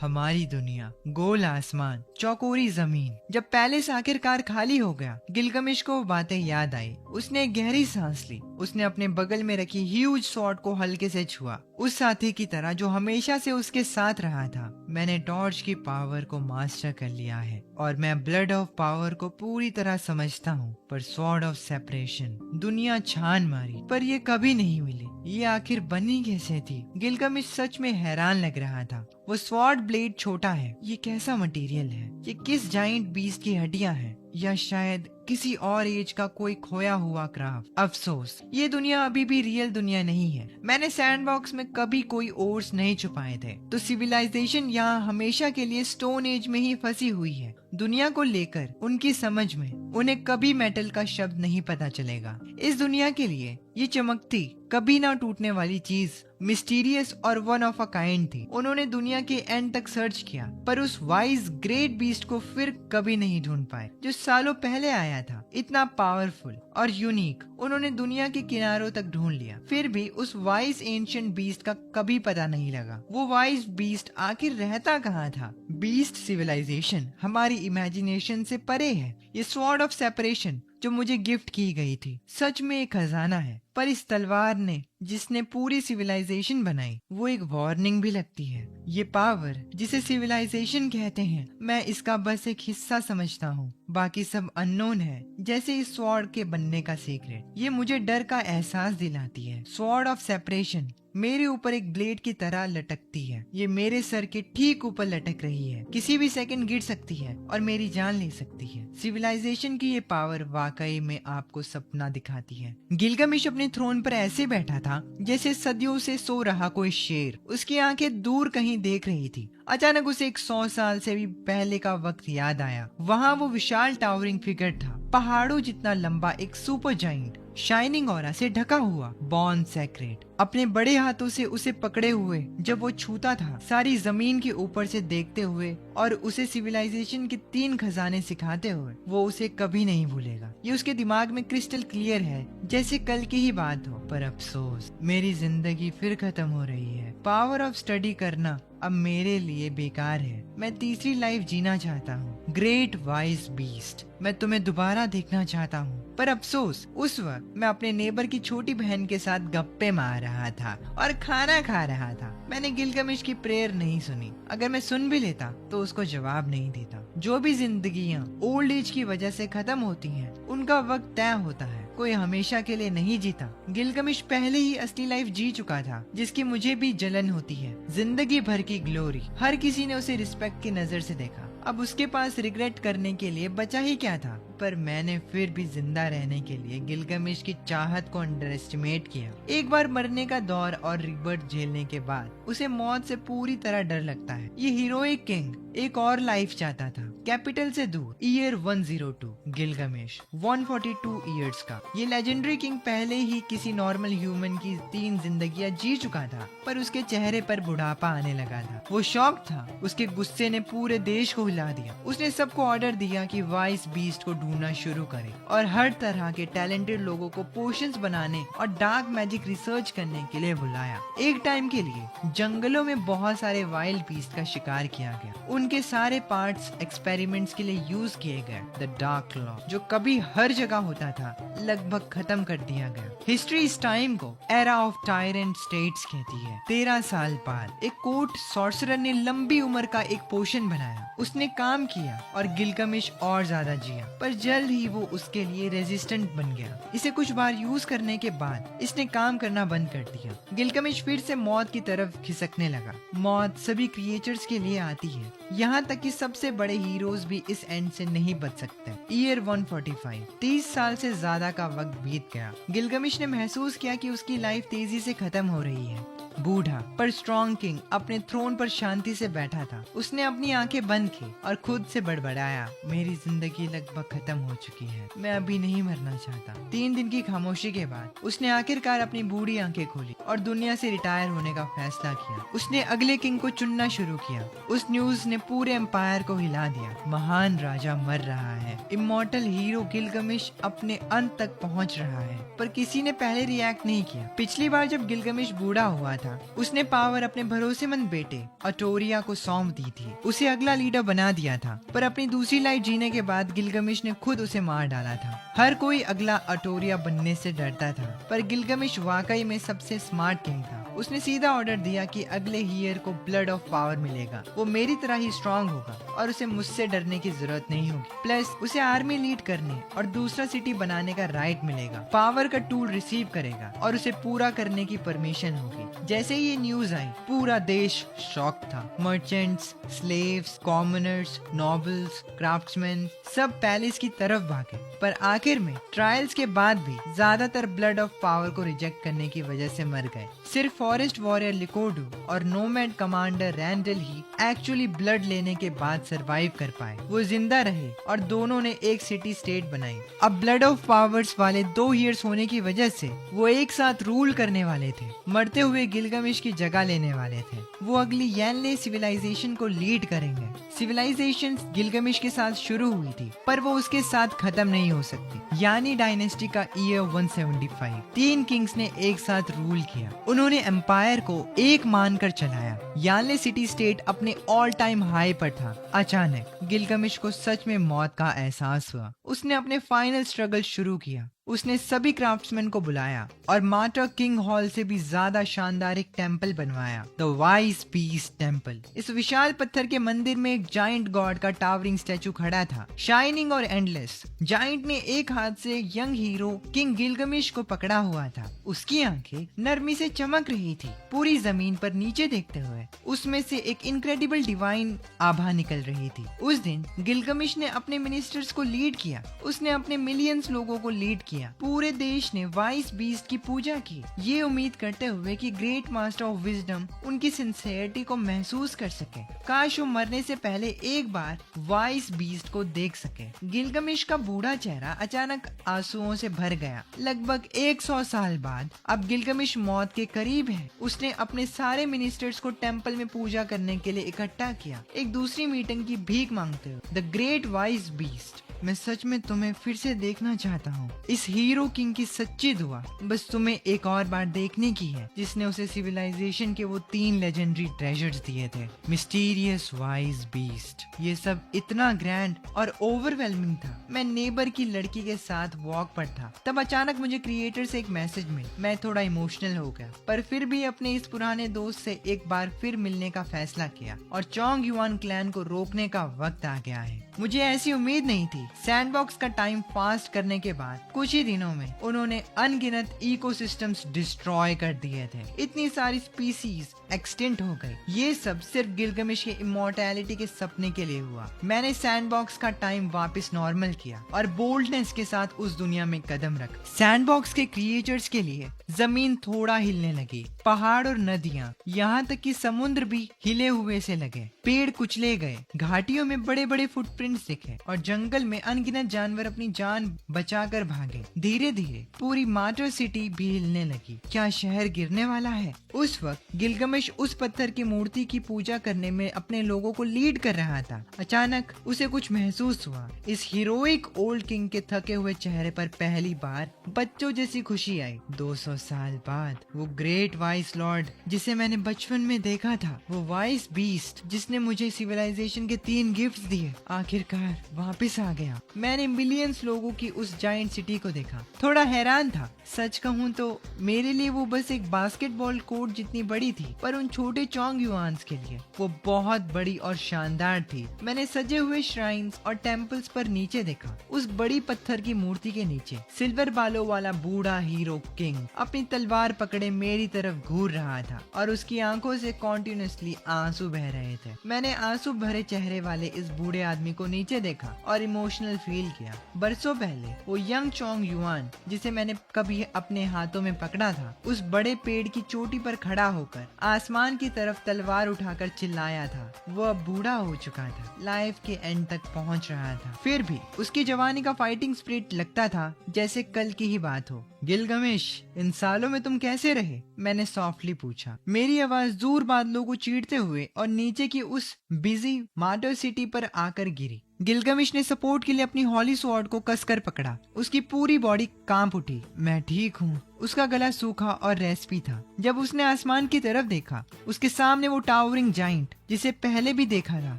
हमारी दुनिया, गोल आसमान, चौकोरी जमीन। जब पैलेस आखिरकार खाली हो गया, गिलगमिश को वो बातें याद आई। उसने एक गहरी सांस ली। उसने अपने बगल में रखी ह्यूज स्वॉर्ड को हल्के से छुआ, उस साथी की तरह जो हमेशा से उसके साथ रहा था। मैंने टॉर्च की पावर को मास्टर कर लिया है और मैं ब्लड ऑफ पावर को पूरी तरह समझता हूँ, पर स्वॉर्ड ऑफ सेपरेशन दुनिया छान मारी पर ये कभी नहीं मिली। ये आखिर बनी कैसे थी? गिलगमिश सच में हैरान लग रहा था। वो स्वॉर्ड ब्लेड छोटा है, ये कैसा मटेरियल है? ये किस जाइंट बीस्ट की हड्डियां हैं? या शायद किसी और एज का कोई खोया हुआ क्राफ्ट। अफसोस, ये दुनिया अभी भी रियल दुनिया नहीं है। मैंने सैंडबॉक्स में कभी कोई ओर्स नहीं छुपाए थे, तो सिविलाइजेशन यहाँ हमेशा के लिए स्टोन एज में ही फंसी हुई है। दुनिया को लेकर उनकी समझ में उन्हें कभी मेटल का शब्द नहीं पता चलेगा। इस दुनिया के लिए ये चमकती, कभी ना टूटने वाली चीज मिस्टीरियस और वन ऑफ अ काइंड थी। उन्होंने दुनिया के एंड तक सर्च किया, पर उस वाइज ग्रेट बीस्ट को फिर कभी नहीं ढूंढ पाए जो सालों पहले आया था। इतना पावरफुल और यूनिक उन्होंने दुनिया के किनारों तक ढूंढ लिया, फिर भी उस वाइज एंशिएंट बीस्ट का कभी पता नहीं लगा। वो वाइज बीस्ट आखिर रहता कहाँ था? बीस्ट सिविलाइजेशन हमारी इमेजिनेशन से परे है। ये स्वॉर्ड ऑफ सेपरेशन जो मुझे गिफ्ट की गई थी सच में एक खजाना है, पर इस तलवार ने जिसने पूरी सिविलाइजेशन बनाई वो एक वार्निंग भी लगती है। ये पावर जिसे सिविलाइजेशन कहते हैं, मैं इसका बस एक हिस्सा समझता हूँ, बाकी सब अननोन है, जैसे इस स्वॉर्ड के बनने का सीक्रेट। ये मुझे डर का एहसास दिलाती है। स्वॉर्ड ऑफ सेपरेशन मेरे ऊपर एक ब्लेड की तरह लटकती है। ये मेरे सर के ठीक ऊपर लटक रही है, किसी भी सेकंड गिर सकती है और मेरी जान ले सकती है। सिविलाइजेशन की ये पावर वाकई में आपको सपना दिखाती है। गिलगामेश अपने थ्रोन पर ऐसे बैठा था जैसे सदियों से सो रहा कोई शेर। उसकी आंखें दूर कहीं देख रही थी। अचानक उसे एक 100 साल से भी पहले का वक्त याद आया। वहाँ वो विशाल टावरिंग फिगर था, पहाड़ों जितना लंबा, एक सुपर जाइंट, शाइनिंग ऑरा से ढका हुआ, बॉर्न सेक्रेट, अपने बड़े हाथों से उसे पकड़े हुए। जब वो छूता था, सारी जमीन के ऊपर से देखते हुए और उसे सिविलाइजेशन के 3 खजाने सिखाते हुए, वो उसे कभी नहीं भूलेगा। ये उसके दिमाग में क्रिस्टल क्लियर है, जैसे कल की ही बात हो। पर अफसोस, मेरी जिंदगी फिर खत्म हो रही है। पावर ऑफ स्टडी करना अब मेरे लिए बेकार है। मैं तीसरी लाइफ जीना चाहता हूँ। ग्रेट वाइज बीस्ट, मैं तुम्हें दोबारा देखना चाहता हूँ। पर अफसोस, उस वक्त मैं अपने नेबर की छोटी बहन के साथ गप्पे मार रहा था और खाना खा रहा था। मैंने गिलगामेश की प्रेयर नहीं सुनी। अगर मैं सुन भी लेता तो उसको जवाब नहीं देता। जो भी जिंदगियाँ ओल्ड एज की वजह से खत्म होती हैं, उनका वक्त तय होता है, कोई हमेशा के लिए नहीं जीता। गिलगामेश पहले ही असली लाइफ जी चुका था, जिसकी मुझे भी जलन होती है। जिंदगी भर की ग्लोरी, हर किसी ने उसे रिस्पेक्ट की नजर से देखा। अब उसके पास रिग्रेट करने के लिए बचा ही क्या था? पर मैंने फिर भी जिंदा रहने के लिए गिलगामेश की चाहत को अंडर एस्टिमेट किया। एक बार मरने का दौर और रिबर्थ झेलने के बाद उसे मौत से पूरी तरह डर लगता है। ये हीरोइक किंग एक और लाइफ चाहता था, कैपिटल से दूर। ईयर 102, गिलगामेश 142 ईयर्स का। ये लेजेंडरी किंग पहले ही किसी नॉर्मल ह्यूमन की 3 जिंदगियां जी चुका था, पर उसके चेहरे पर बुढ़ापा आने लगा था। वो शॉक था। उसके गुस्से ने पूरे देश को हिला दिया। उसने सबको ऑर्डर दिया कि वाइस बीस्ट को ढूंढना शुरू करें और हर तरह के टैलेंटेड लोगों को पोशंस बनाने और डार्क मैजिक रिसर्च करने के लिए बुलाया। एक टाइम के लिए जंगलों में बहुत सारे वाइल्ड बीस्ट का शिकार किया गया। उनके सारे पार्ट्स एक्सपेरिमेंट्स के लिए यूज किए गए। द डार्क लॉ जो कभी हर जगह होता था, लगभग खत्म कर दिया गया। हिस्ट्री इस टाइम को एरा ऑफ टायरेंट स्टेट्स कहती है। 13 साल बाद एक कोर्ट सॉर्सरर ने लंबी उम्र का एक पोशन बनाया। उसने काम किया और गिलगामेश और ज्यादा जिया, पर जल्द ही वो उसके लिए रेजिस्टेंट बन गया। इसे कुछ बार यूज करने के बाद इसने काम करना बंद कर दिया। गिलगामेश फिर से मौत की तरफ खिसकने लगा। मौत सभी क्रिएचर्स के लिए आती है, यहाँ तक कि सबसे बड़े हीरोज भी इस एंड से नहीं बच सकते। ईयर 145, 30 साल से ज्यादा का वक्त बीत गया। गिलगामेश ने महसूस किया कि उसकी लाइफ तेजी से खत्म हो रही है। बूढ़ा पर स्ट्रॉन्ग किंग अपने थ्रोन पर शांति से बैठा था। उसने अपनी आंखें बंद की और खुद से बड़बड़ाया, मेरी जिंदगी लगभग खत्म हो चुकी है, मैं अभी नहीं मरना चाहता। 3 दिन की खामोशी के बाद उसने आखिरकार अपनी बूढ़ी आंखें खोली और दुनिया से रिटायर होने का फैसला किया। उसने अगले किंग को चुनना शुरू किया। उस न्यूज ने पूरे एम्पायर को हिला दिया। महान राजा मर रहा है। इमॉर्टल हीरो गिलगामेश अपने अंत तक पहुंच रहा है। पर किसी ने पहले रिएक्ट नहीं किया। पिछली बार जब गिलगामेश बूढ़ा हुआ था, उसने पावर अपने भरोसेमंद बेटे अटोरिया को सौंप दी थी। उसे अगला लीडर बना दिया था, पर अपनी दूसरी लाइफ जीने के बाद गिलगामेश ने खुद उसे मार डाला था। हर कोई अगला अटोरिया बनने से डरता था, पर गिलगामेश वाकई में सबसे स्मार्ट किंग था। उसने सीधा ऑर्डर दिया कि अगले हीयर को ब्लड ऑफ पावर मिलेगा। वो मेरी तरह ही स्ट्रांग होगा और उसे मुझसे डरने की जरूरत नहीं होगी। प्लस उसे आर्मी लीड करने और दूसरा सिटी बनाने का राइट मिलेगा। पावर का टूल रिसीव करेगा और उसे पूरा करने की परमिशन होगी। जैसे ही ये न्यूज आई, पूरा देश शॉक था। Merchants, slaves, commoners, nobles, craftsman सब पैलेस की तरफ भागे। पर आखिर में ट्रायल्स के बाद भी ज्यादातर ब्लड ऑफ पावर को रिजेक्ट करने की वजह से मर गए। सिर्फ फॉरेस्ट वॉरियर लिकोडू और नोमैड कमांडर रैंडल ही एक्चुअली ब्लड लेने के बाद सरवाइव कर पाए। वो जिंदा रहे और दोनों ने एक सिटी स्टेट बनाई। अब ब्लड ऑफ पावर्स वाले 2 ईयर्स होने की वजह से वो एक साथ रूल करने वाले थे। मरते हुए गिलगमिश की जगह लेने वाले थे। वो अगली यैनले सिविलाइजेशन को लीड करेंगे। सिविलाइजेशन गिलगमिश के साथ शुरू हुई थी, पर वो उसके साथ खत्म नहीं हो सकती। यानी डायनेस्टी का ईयर 175। 3 किंग्स ने एक साथ रूल किया। उन्होंने एम्पायर को एक मानकर चलाया। यानले सिटी स्टेट अपने ऑल टाइम हाई पर था। अचानक गिलगमिश को सच में मौत का एहसास हुआ। उसने अपने फाइनल स्ट्रगल शुरू किया। उसने सभी क्राफ्ट्समैन को बुलाया और मार्टर किंग हॉल से भी ज्यादा शानदार एक टेंपल बनवाया, द वाइज पीस टेंपल। इस विशाल पत्थर के मंदिर में एक जाइंट गॉड का टावरिंग स्टैचू खड़ा था, शाइनिंग और एंडलेस। जाइंट ने एक हाथ से यंग हीरो किंग गिलगमिश को पकड़ा हुआ था। उसकी आंखें नरमी से चमक रही थी। पूरी जमीन पर नीचे देखते हुए उसमें से एक इनक्रेडिबल डिवाइन आभा निकल रही थी। उस दिन गिलगमिश ने अपने मिनिस्टर्स को लीड किया। उसने अपने मिलियंस लोगों को लीड किया। पूरे देश ने वाइस बीस्ट की पूजा की, ये उम्मीद करते हुए कि ग्रेट मास्टर ऑफ विजडम उनकी सिंसियरिटी को महसूस कर सके। काश वो मरने से पहले एक बार वाइस बीस्ट को देख सके। गिलगमिश का बूढ़ा चेहरा अचानक आंसुओं से भर गया। लगभग 100 साल बाद अब गिलगमिश मौत के करीब है। उसने अपने सारे मिनिस्टर्स को टेंपल में पूजा करने के लिए इकट्ठा किया, एक दूसरी मीटिंग की भीख मांगते हुए। द ग्रेट वाइस बीस्ट, मैं सच में तुम्हें फिर से देखना चाहता हूँ। इस हीरो किंग की सच्ची दुआ बस तुम्हें एक और बार देखने की है, जिसने उसे सिविलाइजेशन के वो 3 लेजेंडरी ट्रेजर्स दिए थे। Mysterious wise beast. ये सब इतना ग्रैंड और ओवरवेलमिंग था। मैं नेबर की लड़की के साथ वॉक पर था, तब अचानक मुझे क्रिएटर से एक मैसेज मिला। मैं थोड़ा इमोशनल हो गया, पर फिर भी अपने इस पुराने दोस्त से एक बार फिर मिलने का फैसला किया और चोंग युआन क्लैन को रोकने का वक्त आ गया है। मुझे ऐसी उम्मीद नहीं थी। सैंडबॉक्स का टाइम फास्ट करने के बाद कुछ ही दिनों में उन्होंने अनगिनत इकोसिस्टम्स डिस्ट्रॉय कर दिए थे। इतनी सारी स्पीसीज एक्सटिंक्ट हो गई। ये सब सिर्फ गिलगमिश के इमॉर्टैलिटी के सपने के लिए हुआ। मैंने सैंडबॉक्स का टाइम वापस नॉर्मल किया और बोल्डनेस के साथ उस दुनिया में कदम रखा। सैंडबॉक्स के क्रिएटर्स के लिए जमीन थोड़ा हिलने लगी। पहाड़ और नदियाँ, यहाँ तक कि समुद्र भी हिले हुए से लगे। पेड़ कुचले गए, घाटियों में बड़े बड़े फुटप्रिंट्स दिखे और जंगल में अनगिनत जानवर अपनी जान बचाकर भागे। धीरे धीरे पूरी मार्टर सिटी भी हिलने लगी। क्या शहर गिरने वाला है? उस वक्त गिलगमिश उस पत्थर की मूर्ति की पूजा करने में अपने लोगों को लीड कर रहा था। अचानक उसे कुछ महसूस हुआ। इस हीरोइक ओल्ड किंग के थके हुए चेहरे पर पहली बार बच्चों जैसी खुशी आई। 200 साल बाद वो ग्रेट वाइस लॉर्ड जिसे मैंने बचपन में देखा था, वो वाइस बीस्ट जिसने मुझे सिविलाइजेशन के 3 गिफ्ट्स दिए, आखिरकार वापस आ गया। मैंने मिलियंस लोगों की उस जायंट सिटी को देखा। थोड़ा हैरान था। सच कहूँ तो मेरे लिए वो बस एक बास्केटबॉल कोर्ट जितनी बड़ी थी, पर उन छोटे चोंग युआन्स के लिए वो बहुत बड़ी और शानदार थी। मैंने सजे हुए श्राइन्स और टेम्पल्स पर नीचे देखा। उस बड़ी पत्थर की मूर्ति के नीचे सिल्वर बालों वाला बूढ़ा हीरो किंग अपनी तलवार पकड़े मेरी तरफ घूर रहा था और उसकी आंखों से कॉन्टिन्यूसली आंसू बह रहे थे। मैंने आंसू भरे चेहरे वाले इस बूढ़े आदमी को नीचे देखा और इमोशनल फील किया। बरसों पहले वो यंग चोंग युआन जिसे मैंने कभी अपने हाथों में पकड़ा था, उस बड़े पेड़ की चोटी पर खड़ा होकर आसमान की तरफ तलवार उठाकर चिल्लाया था। वो अब बूढ़ा हो चुका था, लाइफ के एंड तक पहुंच रहा था। फिर भी उसकी जवानी का फाइटिंग स्पिरिट लगता था जैसे कल की ही बात हो। गिलगमिश, इन सालों में तुम कैसे रहे? मैंने सॉफ्टली पूछा। मेरी आवाज दूर बादलों को चीरते हुए और नीचे की उस बिजी मार्टर सिटी पर आकर गिरी। गिलगमिश ने सपोर्ट के लिए अपनी हॉली स्वॉर्ड को कसकर पकड़ा। उसकी पूरी बॉडी कांप उठी। मैं ठीक हूँ। उसका गला सूखा और रेस्पी था। जब उसने आसमान की तरफ देखा, उसके सामने वो टावरिंग जाइंट जिसे पहले भी देखा था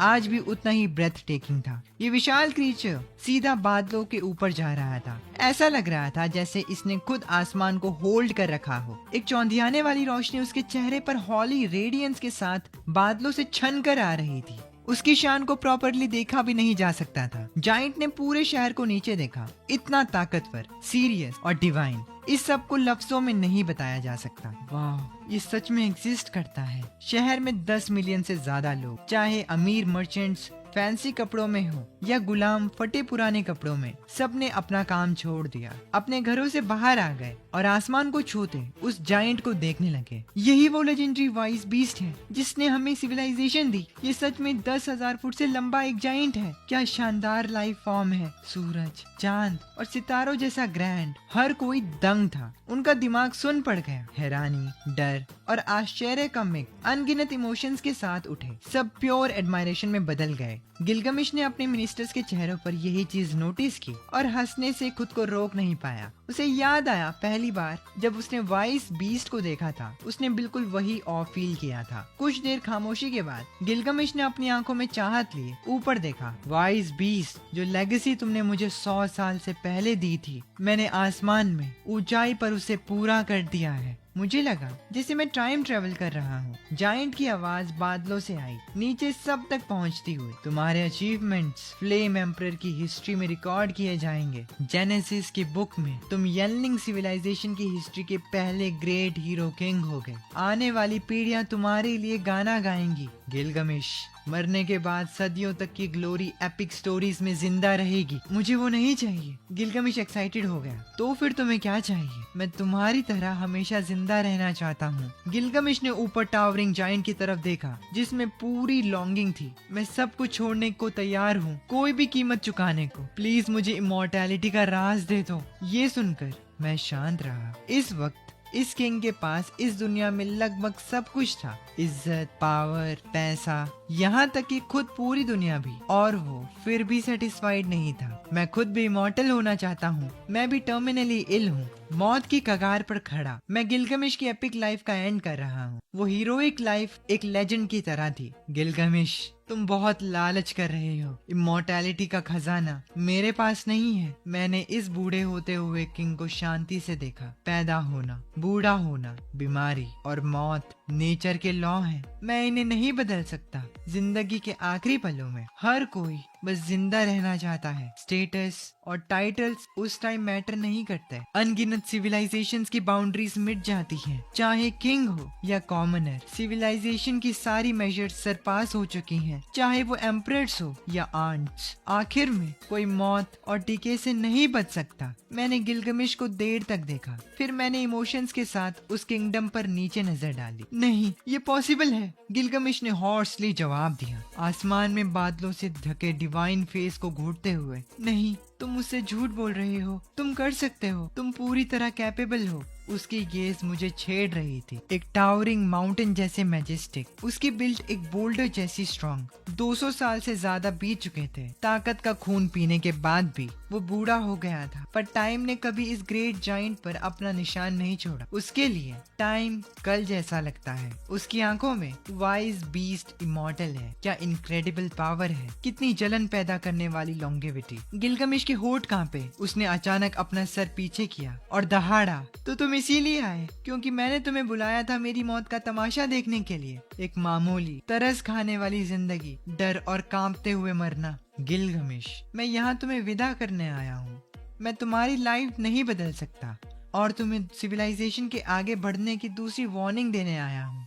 आज भी उतना ही ब्रेथ टेकिंग था। ये विशाल क्रीचर सीधा बादलों के ऊपर जा रहा था। ऐसा लग रहा था जैसे इसने खुद आसमान को होल्ड कर रखा हो। एक चौंधियाने वाली रोशनी उसके चेहरे पर हॉली रेडियंस के साथ बादलों से छन कर आ रही थी। उसकी शान को प्रॉपरली देखा भी नहीं जा सकता था। जाइंट ने पूरे शहर को नीचे देखा। इतना ताकतवर, सीरियस और डिवाइन, इस सब को लफ्जों में नहीं बताया जा सकता। वाह, ये सच में एग्जिस्ट करता है। शहर में 10 मिलियन से ज्यादा लोग, चाहे अमीर मर्चेंट्स फैंसी कपड़ों में हो या गुलाम फटे पुराने कपड़ों में, सबने अपना काम छोड़ दिया, अपने घरों से बाहर आ गए और आसमान को छूते उस जायंट को देखने लगे। यही वो लेजेंडरी वाइज बीस्ट है जिसने हमें सिविलाइजेशन दी। ये सच में 10,000 फुट से लंबा एक जायंट है। क्या शानदार लाइफ फॉर्म है। सूरज, चांद और सितारों जैसा ग्रैंड। हर कोई दंग था। उनका दिमाग सुन पड़ गया। हैरानी, डर और आश्चर्य का मिक्स अनगिनत इमोशंस के साथ उठे। सब प्योर एडमायरेशन में बदल गए। गिलगमिश ने अपने मिनिस्टर्स के चेहरों पर यही चीज नोटिस की और हंसने से खुद को रोक नहीं पाया। उसे याद आया पहली बार जब उसने वाइस बीस्ट को देखा था। उसने बिल्कुल वही ऑ फील किया था। कुछ देर खामोशी के बाद गिलगमिश ने अपनी आंखों में चाहत लिए ऊपर देखा। वाइस बीस्ट, जो लेगेसी तुमने मुझे 100 साल से पहले दी थी, मैंने आसमान में ऊंचाई पर उसे पूरा कर दिया है। मुझे लगा जैसे मैं टाइम ट्रेवल कर रहा हूँ। जायंट की आवाज बादलों से आई, नीचे सब तक पहुँचती हुई। तुम्हारे अचीवमेंट्स फ्लेम एम्परर की हिस्ट्री में रिकॉर्ड किए जाएंगे। जेनेसिस की बुक में तुम येनलिंग सिविलाइजेशन की हिस्ट्री के पहले ग्रेट हीरो किंग हो गए। आने वाली पीढ़ियां तुम्हारे लिए गाना गाएंगी। गिलगमिश, मरने के बाद सदियों तक की ग्लोरी एपिक स्टोरीज में जिंदा रहेगी। मुझे वो नहीं चाहिए। गिलगमिश एक्साइटेड हो गया। तो फिर तुम्हें क्या चाहिए? मैं तुम्हारी तरह हमेशा जिंदा रहना चाहता हूँ। गिलगमिश ने ऊपर टावरिंग जायंट की तरफ देखा जिसमें पूरी लॉन्गिंग थी। मैं सब कुछ छोड़ने को तैयार हूँ, कोई भी कीमत चुकाने को। प्लीज मुझे इमॉर्टैलिटी का राज दे दो। ये सुनकर मैं शांत रहा। इस वक्त इस किंग के पास इस दुनिया में लगभग सब कुछ था। इज्जत, पावर, पैसा, यहाँ तक कि खुद पूरी दुनिया भी। और वो फिर भी सेटिस्फाइड नहीं था। मैं खुद भी इमॉर्टल होना चाहता हूँ। मैं भी टर्मिनली इल हूँ, मौत की कगार पर खड़ा। मैं गिलगमिश की एपिक लाइफ का एंड कर रहा हूँ। वो हीरोइक लाइफ एक लेजेंड की तरह थी। गिलगमिश, तुम बहुत लालच कर रहे हो। इमॉर्टैलिटी का खजाना मेरे पास नहीं है। मैंने इस बूढ़े होते हुए किंग को शांति से देखा। पैदा होना, बूढ़ा होना, बीमारी और मौत नेचर के लॉ हैं। मैं इन्हें नहीं बदल सकता। जिंदगी के आखिरी पलों में हर कोई बस जिंदा रहना चाहता है। स्टेटस और टाइटल्स उस टाइम मैटर नहीं करते। अनगिनत सिविलाइजेशंस की बाउंड्रीज मिट जाती हैं। चाहे किंग हो या कॉमनर, सिविलाइजेशन की सारी मेजर्स सरपास हो चुकी हैं। चाहे वो एम्परर्स हो या आंट्स, आखिर में कोई मौत और डीके से नहीं बच सकता। मैंने गिलगमिश को देर तक देखा। फिर मैंने इमोशंस के साथ उस किंगडम पर नीचे नजर डाली। नहीं, ये पॉसिबल है। गिलगमिश ने हॉर्सली जवाब दिया, आसमान में बादलों से ढके डिवाइन फेस को घूरते हुए। नहीं, तुम मुझसे झूठ बोल रहे हो। तुम कर सकते हो। तुम पूरी तरह कैपेबल हो। उसकी गेज मुझे छेड़ रही थी। एक टावरिंग माउंटेन जैसे मैजेस्टिक, उसकी बिल्ड एक बोल्डर जैसी स्ट्रॉन्ग। 200 साल से ज्यादा बीत चुके थे। ताकत का खून पीने के बाद भी वो बूढ़ा हो गया था, पर टाइम ने कभी इस ग्रेट जाइंट पर अपना निशान नहीं छोड़ा। उसके लिए टाइम कल जैसा लगता है। उसकी आंखों में वाइज बीस्ट इमॉर्टल है। क्या इनक्रेडिबल पावर है। कितनी जलन पैदा करने वाली लॉन्गेविटी। गिलगमिश के होठ कांपे। उसने अचानक अपना सर पीछे किया और दहाड़ा, तो तुम इसीलिए आए क्योंकि मैंने तुम्हें बुलाया था मेरी मौत का तमाशा देखने के लिए। एक मामूली तरस खाने वाली जिंदगी, डर और कांपते हुए मरना। गिलगमिश, मैं यहाँ तुम्हें विदा करने आया हूँ। मैं तुम्हारी लाइफ नहीं बदल सकता और तुम्हें सिविलाइजेशन के आगे बढ़ने की दूसरी वार्निंग देने आया हूँ।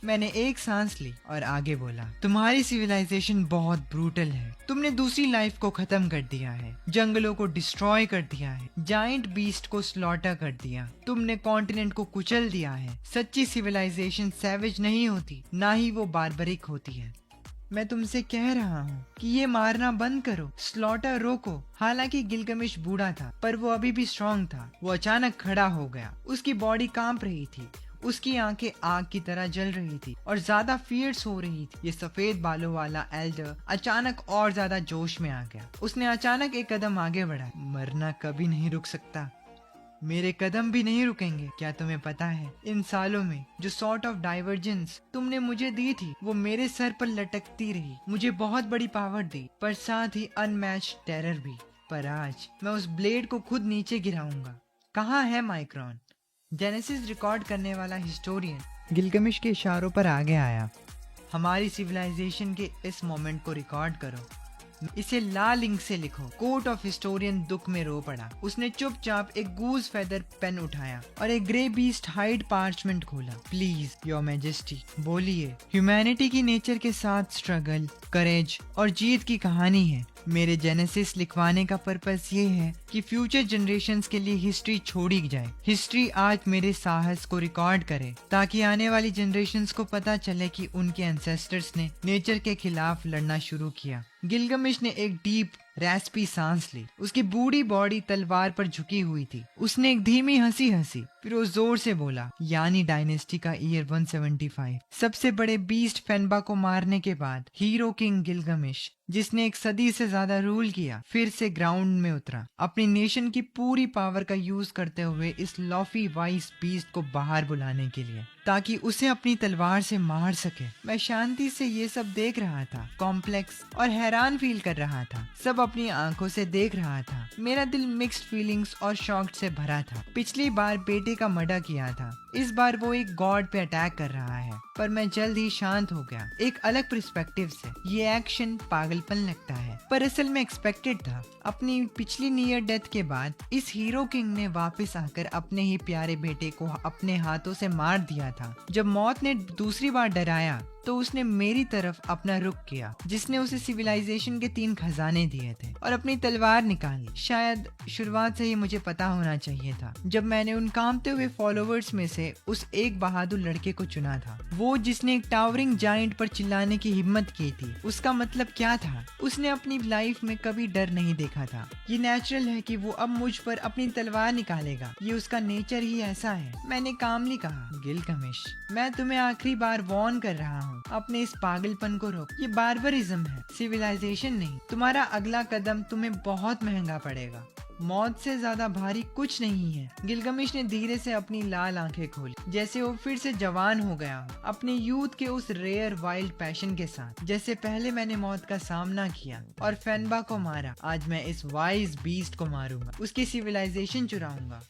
मैंने एक सांस ली और आगे बोला, तुम्हारी सिविलाइजेशन बहुत ब्रूटल है। तुमने दूसरी लाइफ को खत्म कर दिया है, जंगलों को डिस्ट्रॉय कर दिया है, जाइंट बीस्ट को स्लॉटर कर दिया। तुमने कॉन्टिनेंट को कुचल दिया है। सच्ची सिविलाइजेशन सैवेज नहीं होती, ना ही वो बार्बरिक होती है। मैं तुमसे कह रहा हूँ कि ये मारना बंद करो, स्लॉटर रोको। हालांकि गिलगमिश बूढ़ा था, पर वो अभी भी स्ट्रॉन्ग था। वो अचानक खड़ा हो गया। उसकी बॉडी कांप रही थी। उसकी आंखें आग की तरह जल रही थी और ज्यादा फियर्स हो रही थी। ये सफेद बालों वाला एल्डर अचानक और ज्यादा जोश में आ गया। उसने अचानक एक कदम आगे बढ़ाया। मरना कभी नहीं रुक सकता, मेरे कदम भी नहीं रुकेंगे। क्या तुम्हें पता है, इन सालों में जो सॉर्ट ऑफ डाइवर्जेंस तुमने मुझे दी थी वो मेरे सर पर लटकती रही। मुझे बहुत बड़ी पावर दी पर साथ ही अनमैच्ड टेरर भी। पर आज मैं उस ब्लेड को खुद नीचे गिराऊंगा। कहाँ है माइक्रोन? जेनेसिस रिकॉर्ड करने वाला हिस्टोरियन गिलगमिश के इशारों पर आगे आया। हमारी सिविलाइजेशन के इस मोमेंट को रिकॉर्ड करो, इसे लाल इंक से लिखो। कोर्ट ऑफ हिस्टोरियन दुख में रो पड़ा। उसने चुपचाप एक गूज फेदर पेन उठाया और एक ग्रे बीस्ट हाइड पार्चमेंट खोला। प्लीज योर मैजेस्टी, बोलिए। ह्यूमैनिटी की नेचर के साथ स्ट्रगल, करेज और जीत की कहानी है। मेरे जेनेसिस लिखवाने का पर्पस ये है कि फ्यूचर जनरेशन्स के लिए हिस्ट्री छोड़ी जाए। हिस्ट्री आज मेरे साहस को रिकॉर्ड करे ताकि आने वाली जनरेशन्स को पता चले कि उनके एंसेस्टर्स ने नेचर के खिलाफ लड़ना शुरू किया। गिलगमिश ने एक डीप रैस्पी सांस ली। उसकी बूढ़ी बॉडी तलवार पर झुकी हुई थी। उसने एक धीमी हंसी हंसी, फिर वो जोर से बोला, यानी डायनेस्टी का ईयर 175। सबसे बड़े बीस्ट फेनबा को मारने के बाद हीरो किंग गिलगमिश, जिसने एक सदी से ज्यादा रूल किया, फिर से ग्राउंड में उतरा अपनी नेशन की पूरी पावर का यूज करते हुए इस लॉफी वाइस बीस्ट को बाहर बुलाने के लिए, ताकि उसे अपनी तलवार से मार सके। मैं शांति से ये सब देख रहा था, कॉम्प्लेक्स और हैरान फील कर रहा था। सब अपनी आंखों से देख रहा था। मेरा दिल मिक्स्ड फीलिंग्स और शॉक से भरा था। पिछली बार बेटे का मर्डर किया था, इस बार वो एक गॉड पे अटैक कर रहा है। पर मैं जल्द ही शांत हो गया, एक अलग पर्सपेक्टिव से। ये एक्शन पागलपन लगता है पर असल में एक्सपेक्टेड था। अपनी पिछली नियर डेथ के बाद इस हीरो किंग ने वापस आकर अपने ही प्यारे बेटे को अपने हाथों से मार दिया था। जब मौत ने दूसरी बार डराया तो उसने मेरी तरफ अपना रुख किया, जिसने उसे सिविलाइजेशन के 3 खजाने दिए थे और अपनी तलवार निकाली। शायद शुरुआत से ही मुझे पता होना चाहिए था। जब मैंने उन कांपते हुए फॉलोवर्स में से उस एक बहादुर लड़के को चुना था, वो जिसने एक टावरिंग जायंट पर चिल्लाने की हिम्मत की थी। उसका मतलब क्या था? उसने अपनी लाइफ में कभी डर नहीं देखा था। ये नेचुरल है कि वो अब मुझ पर अपनी तलवार निकालेगा, ये उसका नेचर ही ऐसा है। मैंने कामली कहा, गिलगमिश, मैं तुम्हें आखिरी बार वॉर्न कर रहा हूँ, अपने इस पागलपन को रोक। ये बार्बरिज्म है, सिविलाइजेशन नहीं। तुम्हारा अगला कदम तुम्हें बहुत महंगा पड़ेगा। मौत से ज्यादा भारी कुछ नहीं है। गिलगमिश ने धीरे से अपनी लाल आंखें खोली, जैसे वो फिर से जवान हो गया हो, अपने यूथ के उस रेयर वाइल्ड पैशन के साथ। जैसे पहले मैंने मौत का सामना किया और फेनबा को मारा, आज मैं इस वाइज बीस्ट को मारूंगा, उसकी सिविलाइजेशन चुराऊंगा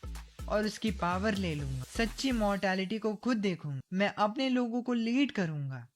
और उसकी पावर ले लूंगा। सच्ची मॉर्टैलिटी को खुद देखूंगा। मैं अपने लोगों को लीड करूंगा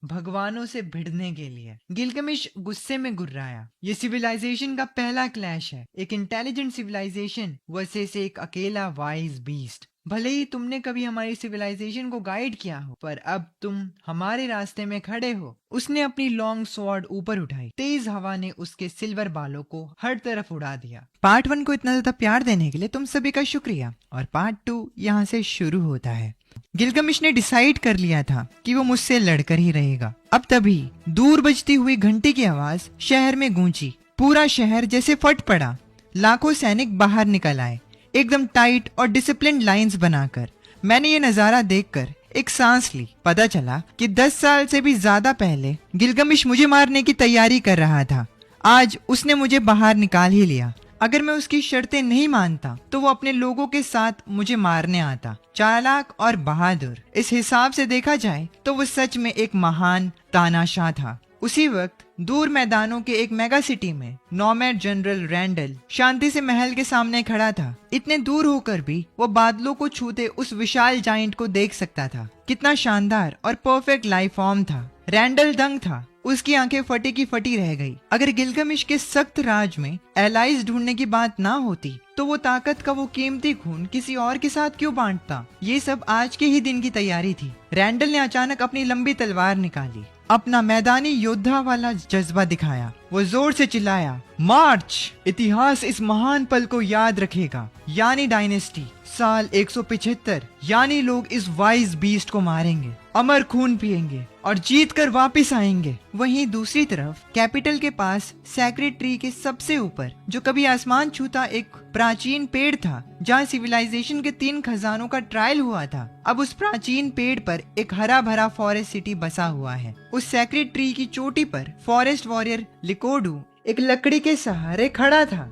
भगवानों से भिड़ने के लिए। गिलगमिश गुस्से में गुर्राया। ये सिविलाइजेशन का पहला क्लैश है, एक इंटेलिजेंट सिविलाइजेशन वर्सेस एक अकेला वाइज बीस्ट। भले ही तुमने कभी हमारी सिविलाइजेशन को गाइड किया हो, पर अब तुम हमारे रास्ते में खड़े हो। उसने अपनी लॉन्ग स्वॉर्ड ऊपर उठाई। तेज हवा ने उसके सिल्वर बालों को हर तरफ उड़ा दिया। पार्ट 1 को इतना ज्यादा प्यार देने के लिए तुम सभी का शुक्रिया, और पार्ट 2 यहाँ से शुरू होता है। गिलगमिश ने डिसाइड कर लिया था कि वो मुझसे लड़कर ही रहेगा। अब तभी दूर बजती हुई घंटी की आवाज शहर में गूंजी। पूरा शहर जैसे फट पड़ा। लाखों सैनिक बाहर निकल आए, एकदम टाइट और डिसिप्लिन लाइंस बनाकर। मैंने ये नजारा देखकर एक सांस ली। पता चला कि 10 साल से भी ज्यादा पहले गिलगमिश मुझे मारने की तैयारी कर रहा था। आज उसने मुझे बाहर निकाल ही लिया। अगर मैं उसकी शर्तें नहीं मानता तो वो अपने लोगों के साथ मुझे मारने आता। चालाक और बहादुर। इस हिसाब से देखा जाए तो वो सच में एक महान तानाशाह था। उसी वक्त दूर मैदानों के एक मेगा सिटी में नॉमैड जनरल रैंडल शांति से महल के सामने खड़ा था। इतने दूर होकर भी वो बादलों को छूते उस विशाल जाइंट को देख सकता था। कितना शानदार और परफेक्ट लाइफ फॉर्म था। रैंडल दंग था। उसकी आंखें फटी की फटी रह गई। अगर गिलगमिश के सख्त राज में एलाइज ढूंढने की बात ना होती तो वो ताकत का वो कीमती खून किसी और के साथ क्यों बांटता? ये सब आज के ही दिन की तैयारी थी। रैंडल ने अचानक अपनी लंबी तलवार निकाली, अपना मैदानी योद्धा वाला जज्बा दिखाया। वो जोर से चिल्लाया, मार्च! इतिहास इस महान पल को याद रखेगा, यानी डायनेस्टी। साल 175 यानी लोग इस वाइज बीस्ट को मारेंगे, अमर खून पिएंगे और जीत कर वापिस आएंगे। वहीं दूसरी तरफ कैपिटल के पास सैक्रेड ट्री के सबसे ऊपर जो कभी आसमान छूता एक प्राचीन पेड़ था, जहाँ सिविलाइजेशन के 3 खजानों का ट्रायल हुआ था। अब उस प्राचीन पेड़ पर एक हरा भरा फॉरेस्ट सिटी बसा हुआ है। उस सैक्रेड ट्री की चोटी पर फॉरेस्ट वॉरियर लिकोडू एक लकड़ी के सहारे खड़ा था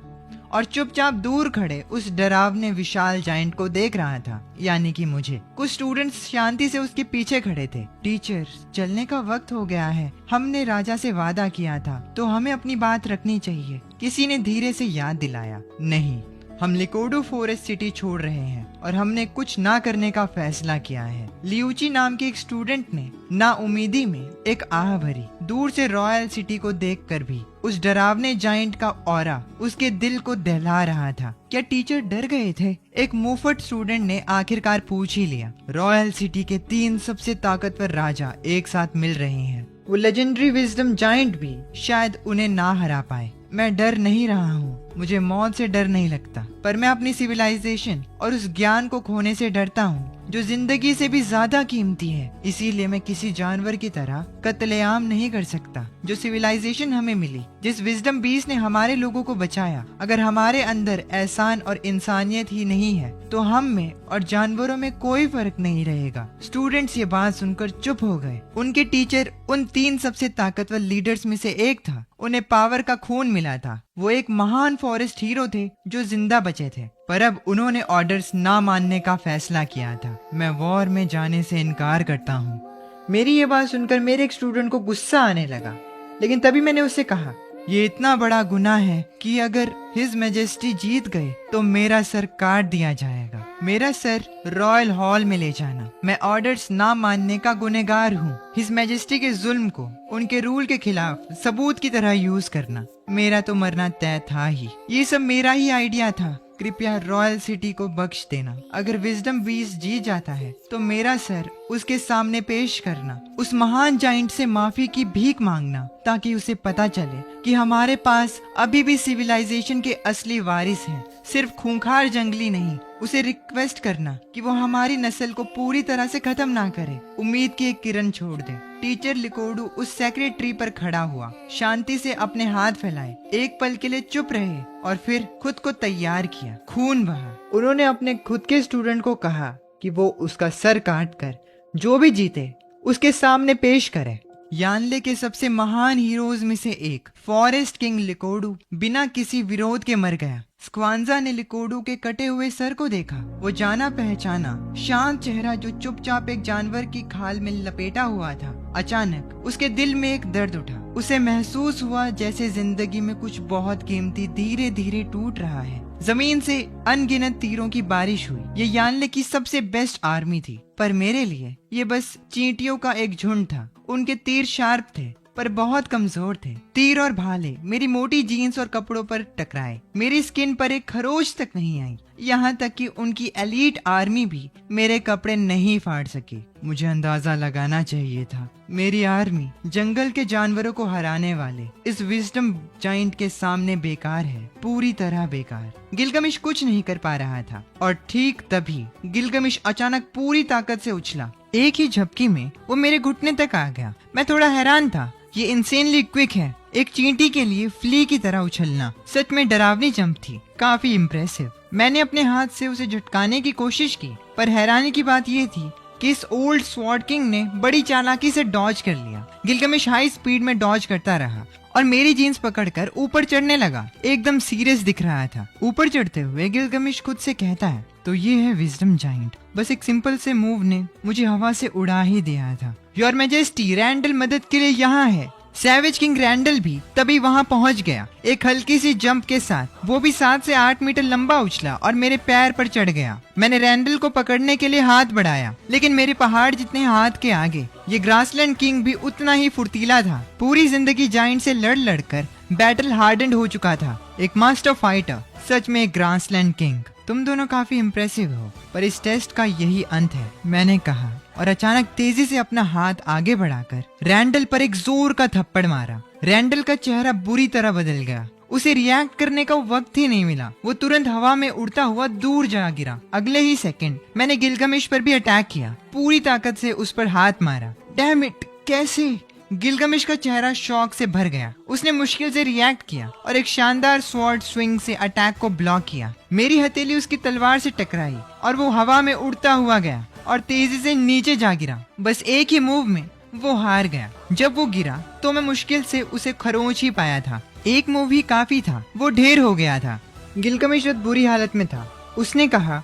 और चुपचाप दूर खड़े उस डरावने विशाल जायंट को देख रहा था, यानी कि मुझे। कुछ स्टूडेंट्स शांति से उसके पीछे खड़े थे। टीचर, चलने का वक्त हो गया है। हमने राजा से वादा किया था तो हमें अपनी बात रखनी चाहिए, किसी ने धीरे से याद दिलाया। नहीं, हम लिकोडू फॉरेस्ट सिटी छोड़ रहे हैं और हमने कुछ ना करने का फैसला किया है। लियूची नाम के एक स्टूडेंट ने ना उम्मीदी में एक आह भरी। दूर से रॉयल सिटी को देखकर भी उस डरावने जायंट का ऑरा उसके दिल को दहला रहा था। क्या टीचर डर गए थे? एक मुफ्त स्टूडेंट ने आखिरकार पूछ ही लिया। रॉयल सिटी के 3 सबसे ताकतवर राजा एक साथ मिल रहे हैं। वो लेजेंडरी विजडम जायंट भी शायद उन्हें ना हरा पाए। मैं डर नहीं रहा हूँ, मुझे मौत से डर नहीं लगता, पर मैं अपनी सिविलाइजेशन और उस ज्ञान को खोने से डरता हूँ जो जिंदगी से भी ज्यादा कीमती है। इसीलिए मैं किसी जानवर की तरह कत्लेआम नहीं कर सकता। जो सिविलाइजेशन हमें मिली, जिस विजडम बीस ने हमारे लोगों को बचाया, अगर हमारे अंदर एहसान और इंसानियत ही नहीं है तो हम में और जानवरों में कोई फर्क नहीं रहेगा। स्टूडेंट्स ये बात सुनकर चुप हो गए। उनके टीचर उन 3 सबसे ताकतवर लीडर्स में से एक था। उन्हें पावर का खून मिला था। वो एक महान फॉरेस्ट हीरो थे जो जिंदा बचे थे, पर अब उन्होंने ऑर्डर्स ना मानने का फैसला किया था। मैं वॉर में जाने से इनकार करता हूँ। मेरी ये बात सुनकर मेरे एक स्टूडेंट को गुस्सा आने लगा, लेकिन तभी मैंने उससे कहा, ये इतना बड़ा गुनाह है कि अगर हिज मैजेस्टी जीत गए तो मेरा सर काट दिया जाएगा। मेरा सर रॉयल हॉल में ले जाना। मैं ऑर्डर्स ना मानने का गुनहगार हूँ। हिज मैजेस्टी के जुल्म को उनके रूल के खिलाफ सबूत की तरह यूज करना। मेरा तो मरना तय था ही। ये सब मेरा ही आइडिया था। कृपया रॉयल सिटी को बख्श देना। अगर विजडम बीस जीत जाता है तो मेरा सर उसके सामने पेश करना। उस महान जाइंट से माफी की भीख मांगना, ताकि उसे पता चले कि हमारे पास अभी भी सिविलाइजेशन के असली वारिस हैं, सिर्फ खूंखार जंगली नहीं। उसे रिक्वेस्ट करना कि वो हमारी नस्ल को पूरी तरह से खत्म ना करे, उम्मीद की एक किरण छोड़ दे। टीचर लिकोडू उस सैक्रेड ट्री पर खड़ा हुआ, शांति से अपने हाथ फैलाए, एक पल के लिए चुप रहे और फिर खुद को तैयार किया। खून बहा। उन्होंने अपने खुद के स्टूडेंट को कहा कि वो उसका सर काट कर जो भी जीते उसके सामने पेश करे। यानले के सबसे महान हीरोज में से एक फॉरेस्ट किंग लिकोडू बिना किसी विरोध के मर गया। स्क्वांजा ने लिकोडू के कटे हुए सर को देखा। वो जाना पहचाना शांत चेहरा जो चुपचाप एक जानवर की खाल में लपेटा हुआ था। अचानक उसके दिल में एक दर्द उठा। उसे महसूस हुआ जैसे जिंदगी में कुछ बहुत कीमती धीरे धीरे टूट रहा है। जमीन से अनगिनत तीरों की बारिश हुई। ये यानले की सबसे बेस्ट आर्मी थी, पर मेरे लिए ये बस चींटियों का एक झुंड था। उनके तीर शार्प थे पर बहुत कमजोर थे। तीर और भाले मेरी मोटी जीन्स और कपड़ों पर टकराए। मेरी स्किन पर एक खरोच तक नहीं आई। यहाँ तक कि उनकी एलीट आर्मी भी मेरे कपड़े नहीं फाड़ सकी। मुझे अंदाजा लगाना चाहिए था। मेरी आर्मी जंगल के जानवरों को हराने वाले इस विजडम जाइंट के सामने बेकार है, पूरी तरह बेकार। गिलगमिश कुछ नहीं कर पा रहा था और ठीक तभी गिलगमिश अचानक पूरी ताकत से उछला। एक ही झपकी में वो मेरे घुटने तक आ गया। मैं थोड़ा हैरान था। ये इंसेनली क्विक है। एक चींटी के लिए फ्ली की तरह उछलना सच में डरावनी जंप थी, काफी इम्प्रेसिव। मैंने अपने हाथ से उसे झटकाने की कोशिश की, पर हैरानी की बात यह थी कि इस ओल्ड स्वॉर्ड किंग ने बड़ी चालाकी से डॉज कर लिया। गिलगमिश हाई स्पीड में डॉज करता रहा और मेरी जीन्स पकड़कर ऊपर चढ़ने लगा। एकदम सीरियस दिख रहा था। ऊपर चढ़ते हुए गिलगमिश खुद से कहता है, तो ये है विजडम जाइंट। बस एक सिंपल से मूव ने मुझे हवा से उड़ा ही दिया था। योर मैजेस्टी, रैंडल मदद के लिए यहाँ है। सैवेज किंग रैंडल भी तभी वहाँ पहुँच गया, एक हल्की सी जंप के साथ। वो भी 7 से 8 मीटर लंबा उछला और मेरे पैर पर चढ़ गया। मैंने रैंडल को पकड़ने के लिए हाथ बढ़ाया, लेकिन मेरे पहाड़ जितने हाथ के आगे ये ग्रासलैंड किंग भी उतना ही फुर्तीला था। पूरी जिंदगी जाइंट से लड़ लड़कर बैटल हार्डेंड हो चुका था। एक मास्टर फाइटर, सच में एक ग्रासलैंड किंग। तुम दोनों काफी इम्प्रेसिव हो, पर इस टेस्ट का यही अंत है, मैंने कहा और अचानक तेजी से अपना हाथ आगे बढ़ाकर रैंडल पर एक जोर का थप्पड़ मारा। रैंडल का चेहरा बुरी तरह बदल गया। उसे रिएक्ट करने का वक्त ही नहीं मिला। वो तुरंत हवा में उड़ता हुआ दूर जा गिरा। अगले ही सेकंड मैंने गिलगमेश पर भी अटैक किया, पूरी ताकत से उस पर हाथ मारा। डैम इट, कैसे? गिलगमेश का चेहरा शॉक से भर गया। उसने मुश्किल से रिएक्ट किया और एक शानदार स्वॉर्ड स्विंग से अटैक को ब्लॉक किया। मेरी हथेली उसकी तलवार से टकराई और वो हवा में उड़ता हुआ गया और तेजी से नीचे जा गिरा। बस एक ही मूव में वो हार गया। जब वो गिरा तो मैं मुश्किल से उसे खरोंच ही पाया था। एक मूव ही काफी था, वो ढेर हो गया था। गिलगमेश बहुत बुरी हालत में था। उसने कहा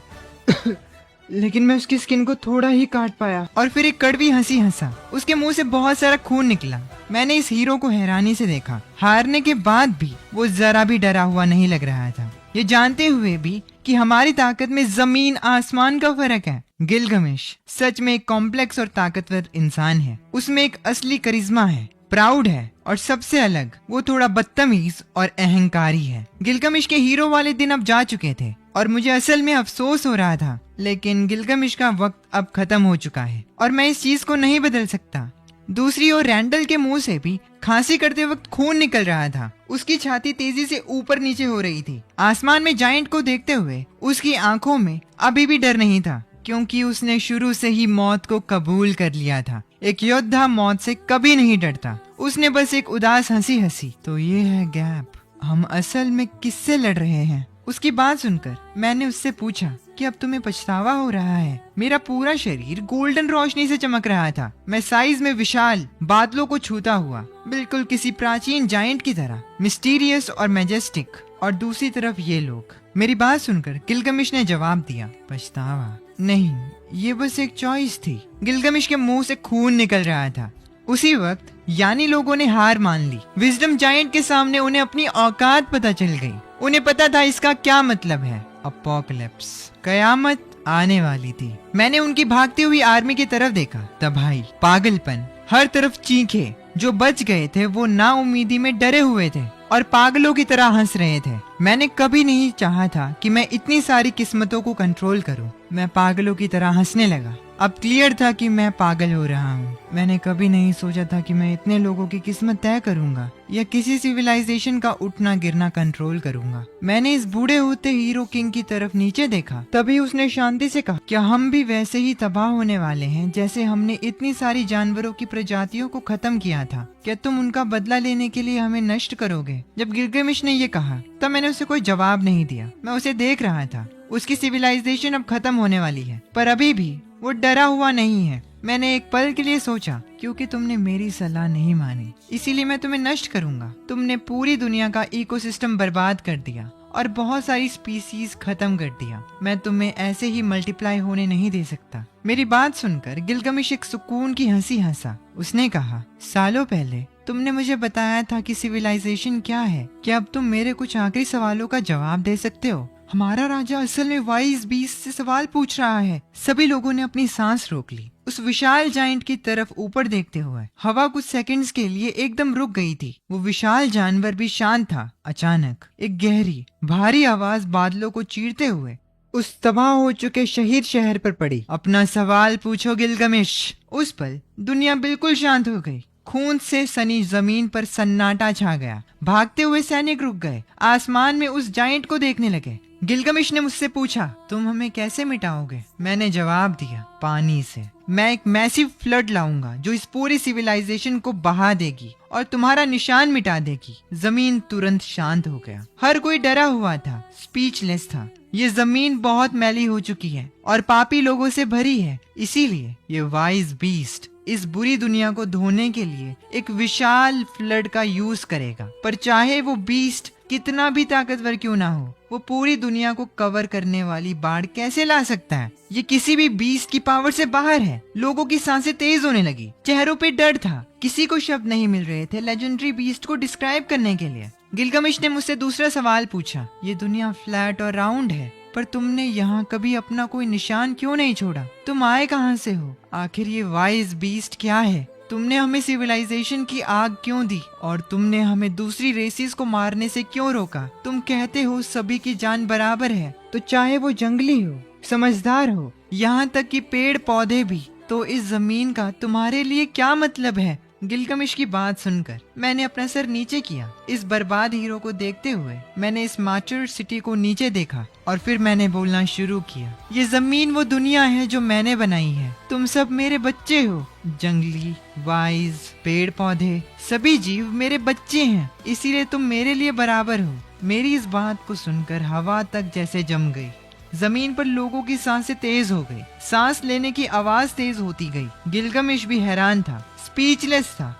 लेकिन मैं उसकी स्किन को थोड़ा ही काट पाया। और फिर एक कड़वी हंसी हंसा। उसके मुंह से बहुत सारा खून निकला। मैंने इस हीरो को हैरानी से देखा। हारने के बाद भी वो जरा भी डरा हुआ नहीं लग रहा था, ये जानते हुए भी कि हमारी ताकत में जमीन आसमान का फर्क है। गिलगमेश सच में एक कॉम्प्लेक्स और ताकतवर इंसान है। उसमें एक असली करिश्मा है, प्राउड है और सबसे अलग वो थोड़ा बदतमीज और अहंकारी है। गिलगमेश के हीरो वाले दिन अब जा चुके थे और मुझे असल में अफसोस हो रहा था, लेकिन गिलगमेश का वक्त अब खत्म हो चुका है और मैं इस चीज को नहीं बदल सकता। दूसरी ओर रैंडल के मुंह से भी खांसी करते वक्त खून निकल रहा था। उसकी छाती तेजी से ऊपर नीचे हो रही थी। आसमान में जायंट को देखते हुए उसकी आंखों में अभी भी डर नहीं था, क्योंकि उसने शुरू से ही मौत को कबूल कर लिया था। एक योद्धा मौत से कभी नहीं डरता। उसने बस एक उदास हंसी हंसी। तो ये है गैप, हम असल में किससे लड़ रहे हैं? उसकी बात सुनकर मैंने उससे पूछा कि अब तुम्हें पछतावा हो रहा है? मेरा पूरा शरीर गोल्डन रोशनी से चमक रहा था। मैं साइज में विशाल, बादलों को छूता हुआ, बिल्कुल किसी प्राचीन जायंट की तरह, मिस्टीरियस और मैजेस्टिक। और दूसरी तरफ ये लोग। मेरी बात सुनकर गिलगमेश ने जवाब दिया, पछतावा नहीं, ये बस एक चॉइस थी। गिलगमेश के मुंह से खून निकल रहा था। उसी वक्त यानी लोगों ने हार मान ली। विजडम जायंट के सामने उन्हें अपनी औकात पता चल गई। उन्हें पता था इसका क्या मतलब है। अपोकलिप्स, कयामत आने वाली थी। मैंने उनकी भागती हुई आर्मी की तरफ देखा। तबाही, पागलपन, हर तरफ चीखे। जो बच गए थे वो नाउमीदी में डरे हुए थे और पागलों की तरह हंस रहे थे। मैंने कभी नहीं चाहा था कि मैं इतनी सारी किस्मतों को कंट्रोल करूं। मैं पागलों की तरह हंसने लगा। अब क्लियर था कि मैं पागल हो रहा हूँ। मैंने कभी नहीं सोचा था कि मैं इतने लोगों की किस्मत तय करूंगा या किसी सिविलाइजेशन का उठना गिरना कंट्रोल करूंगा। मैंने इस बूढ़े होते हीरो किंग की तरफ नीचे देखा। तभी उसने शांति से कहा, क्या हम भी वैसे ही तबाह होने वाले हैं जैसे हमने इतनी सारी जानवरों की प्रजातियों को खत्म किया था? क्या तुम उनका बदला लेने के लिए हमें नष्ट करोगे? जब गिलगमेश ने ये कहा तब मैंने उसे कोई जवाब नहीं दिया। मैं उसे देख रहा था। उसकी सिविलाइजेशन अब खत्म होने वाली है, पर अभी भी वो डरा हुआ नहीं है। मैंने एक पल के लिए सोचा, क्योंकि तुमने मेरी सलाह नहीं मानी, इसीलिए मैं तुम्हें नष्ट करूंगा। तुमने पूरी दुनिया का इकोसिस्टम बर्बाद कर दिया और बहुत सारी स्पीसीज खत्म कर दिया। मैं तुम्हें ऐसे ही मल्टीप्लाई होने नहीं दे सकता। मेरी बात सुनकर गिलगमेश एक सुकून की हंसी हंसा। उसने कहा, सालों पहले तुमने मुझे बताया था कि सिविलाइजेशन क्या है। क्या अब तुम मेरे कुछ आखिरी सवालों का जवाब दे सकते हो? हमारा राजा असल में वाइज बीस्ट से सवाल पूछ रहा है। सभी लोगों ने अपनी सांस रोक ली। उस विशाल जायंट की तरफ ऊपर देखते हुए हवा कुछ सेकंड्स के लिए एकदम रुक गई थी। वो विशाल जानवर भी शांत था। अचानक एक गहरी भारी आवाज बादलों को चीरते हुए उस तबाह हो चुके शहीद शहर पर पड़ी। अपना सवाल पूछो गिलगमेश। उस पल दुनिया बिल्कुल शांत हो गई। खून से सनी जमीन पर सन्नाटा छा गया। भागते हुए सैनिक रुक गए। आसमान में उस जायंट को देखने लगे। गिलगमेश ने मुझसे पूछा, तुम हमें कैसे मिटाओगे? मैंने जवाब दिया, पानी से। मैं एक मैसिव फ्लड लाऊंगा जो इस पूरी सिविलाइजेशन को बहा देगी और तुम्हारा निशान मिटा देगी। जमीन तुरंत शांत हो गया। हर कोई डरा हुआ था, स्पीचलेस था। ये जमीन बहुत मैली हो चुकी है और पापी लोगों से भरी है। इसीलिए ये वाइज बीस्ट इस बुरी दुनिया को धोने के लिए एक विशाल फ्लड का यूज करेगा। पर चाहे वो बीस्ट कितना भी ताकतवर क्यों ना हो, वो पूरी दुनिया को कवर करने वाली बाढ़ कैसे ला सकता है? ये किसी भी बीस्ट की पावर से बाहर है। लोगों की सांसें तेज होने लगी। चेहरों पे डर था। किसी को शब्द नहीं मिल रहे थे लेजेंडरी बीस्ट को डिस्क्राइब करने के लिए। गिलगमेश ने मुझसे दूसरा सवाल पूछा, ये दुनिया फ्लैट और राउंड है, पर तुमने यहाँ कभी अपना कोई निशान क्यों नहीं छोड़ा? तुम आए कहाँ से हो? आखिर ये वाइज बीस्ट क्या है? तुमने हमें सिविलाइजेशन की आग क्यों दी और तुमने हमें दूसरी रेसिस को मारने से क्यों रोका? तुम कहते हो सभी की जान बराबर है, तो चाहे वो जंगली हो, समझदार हो, यहाँ तक कि पेड़ पौधे भी, तो इस जमीन का तुम्हारे लिए क्या मतलब है? गिलगमिश की बात सुनकर मैंने अपना सर नीचे किया। इस बर्बाद हीरो को देखते हुए मैंने इस मैच्योर सिटी को नीचे देखा और फिर मैंने बोलना शुरू किया, ये जमीन वो दुनिया है जो मैंने बनाई है। तुम सब मेरे बच्चे हो। जंगली, वाइज, पेड़ पौधे, सभी जीव मेरे बच्चे हैं, इसीलिए तुम मेरे लिए बराबर हो। मेरी इस बात को सुनकर हवा तक जैसे जम गई। जमीन पर लोगों की सांसें तेज हो गई, सांस लेने की आवाज तेज होती गई। गिलगमिश भी हैरान था, स्पीचलेस था।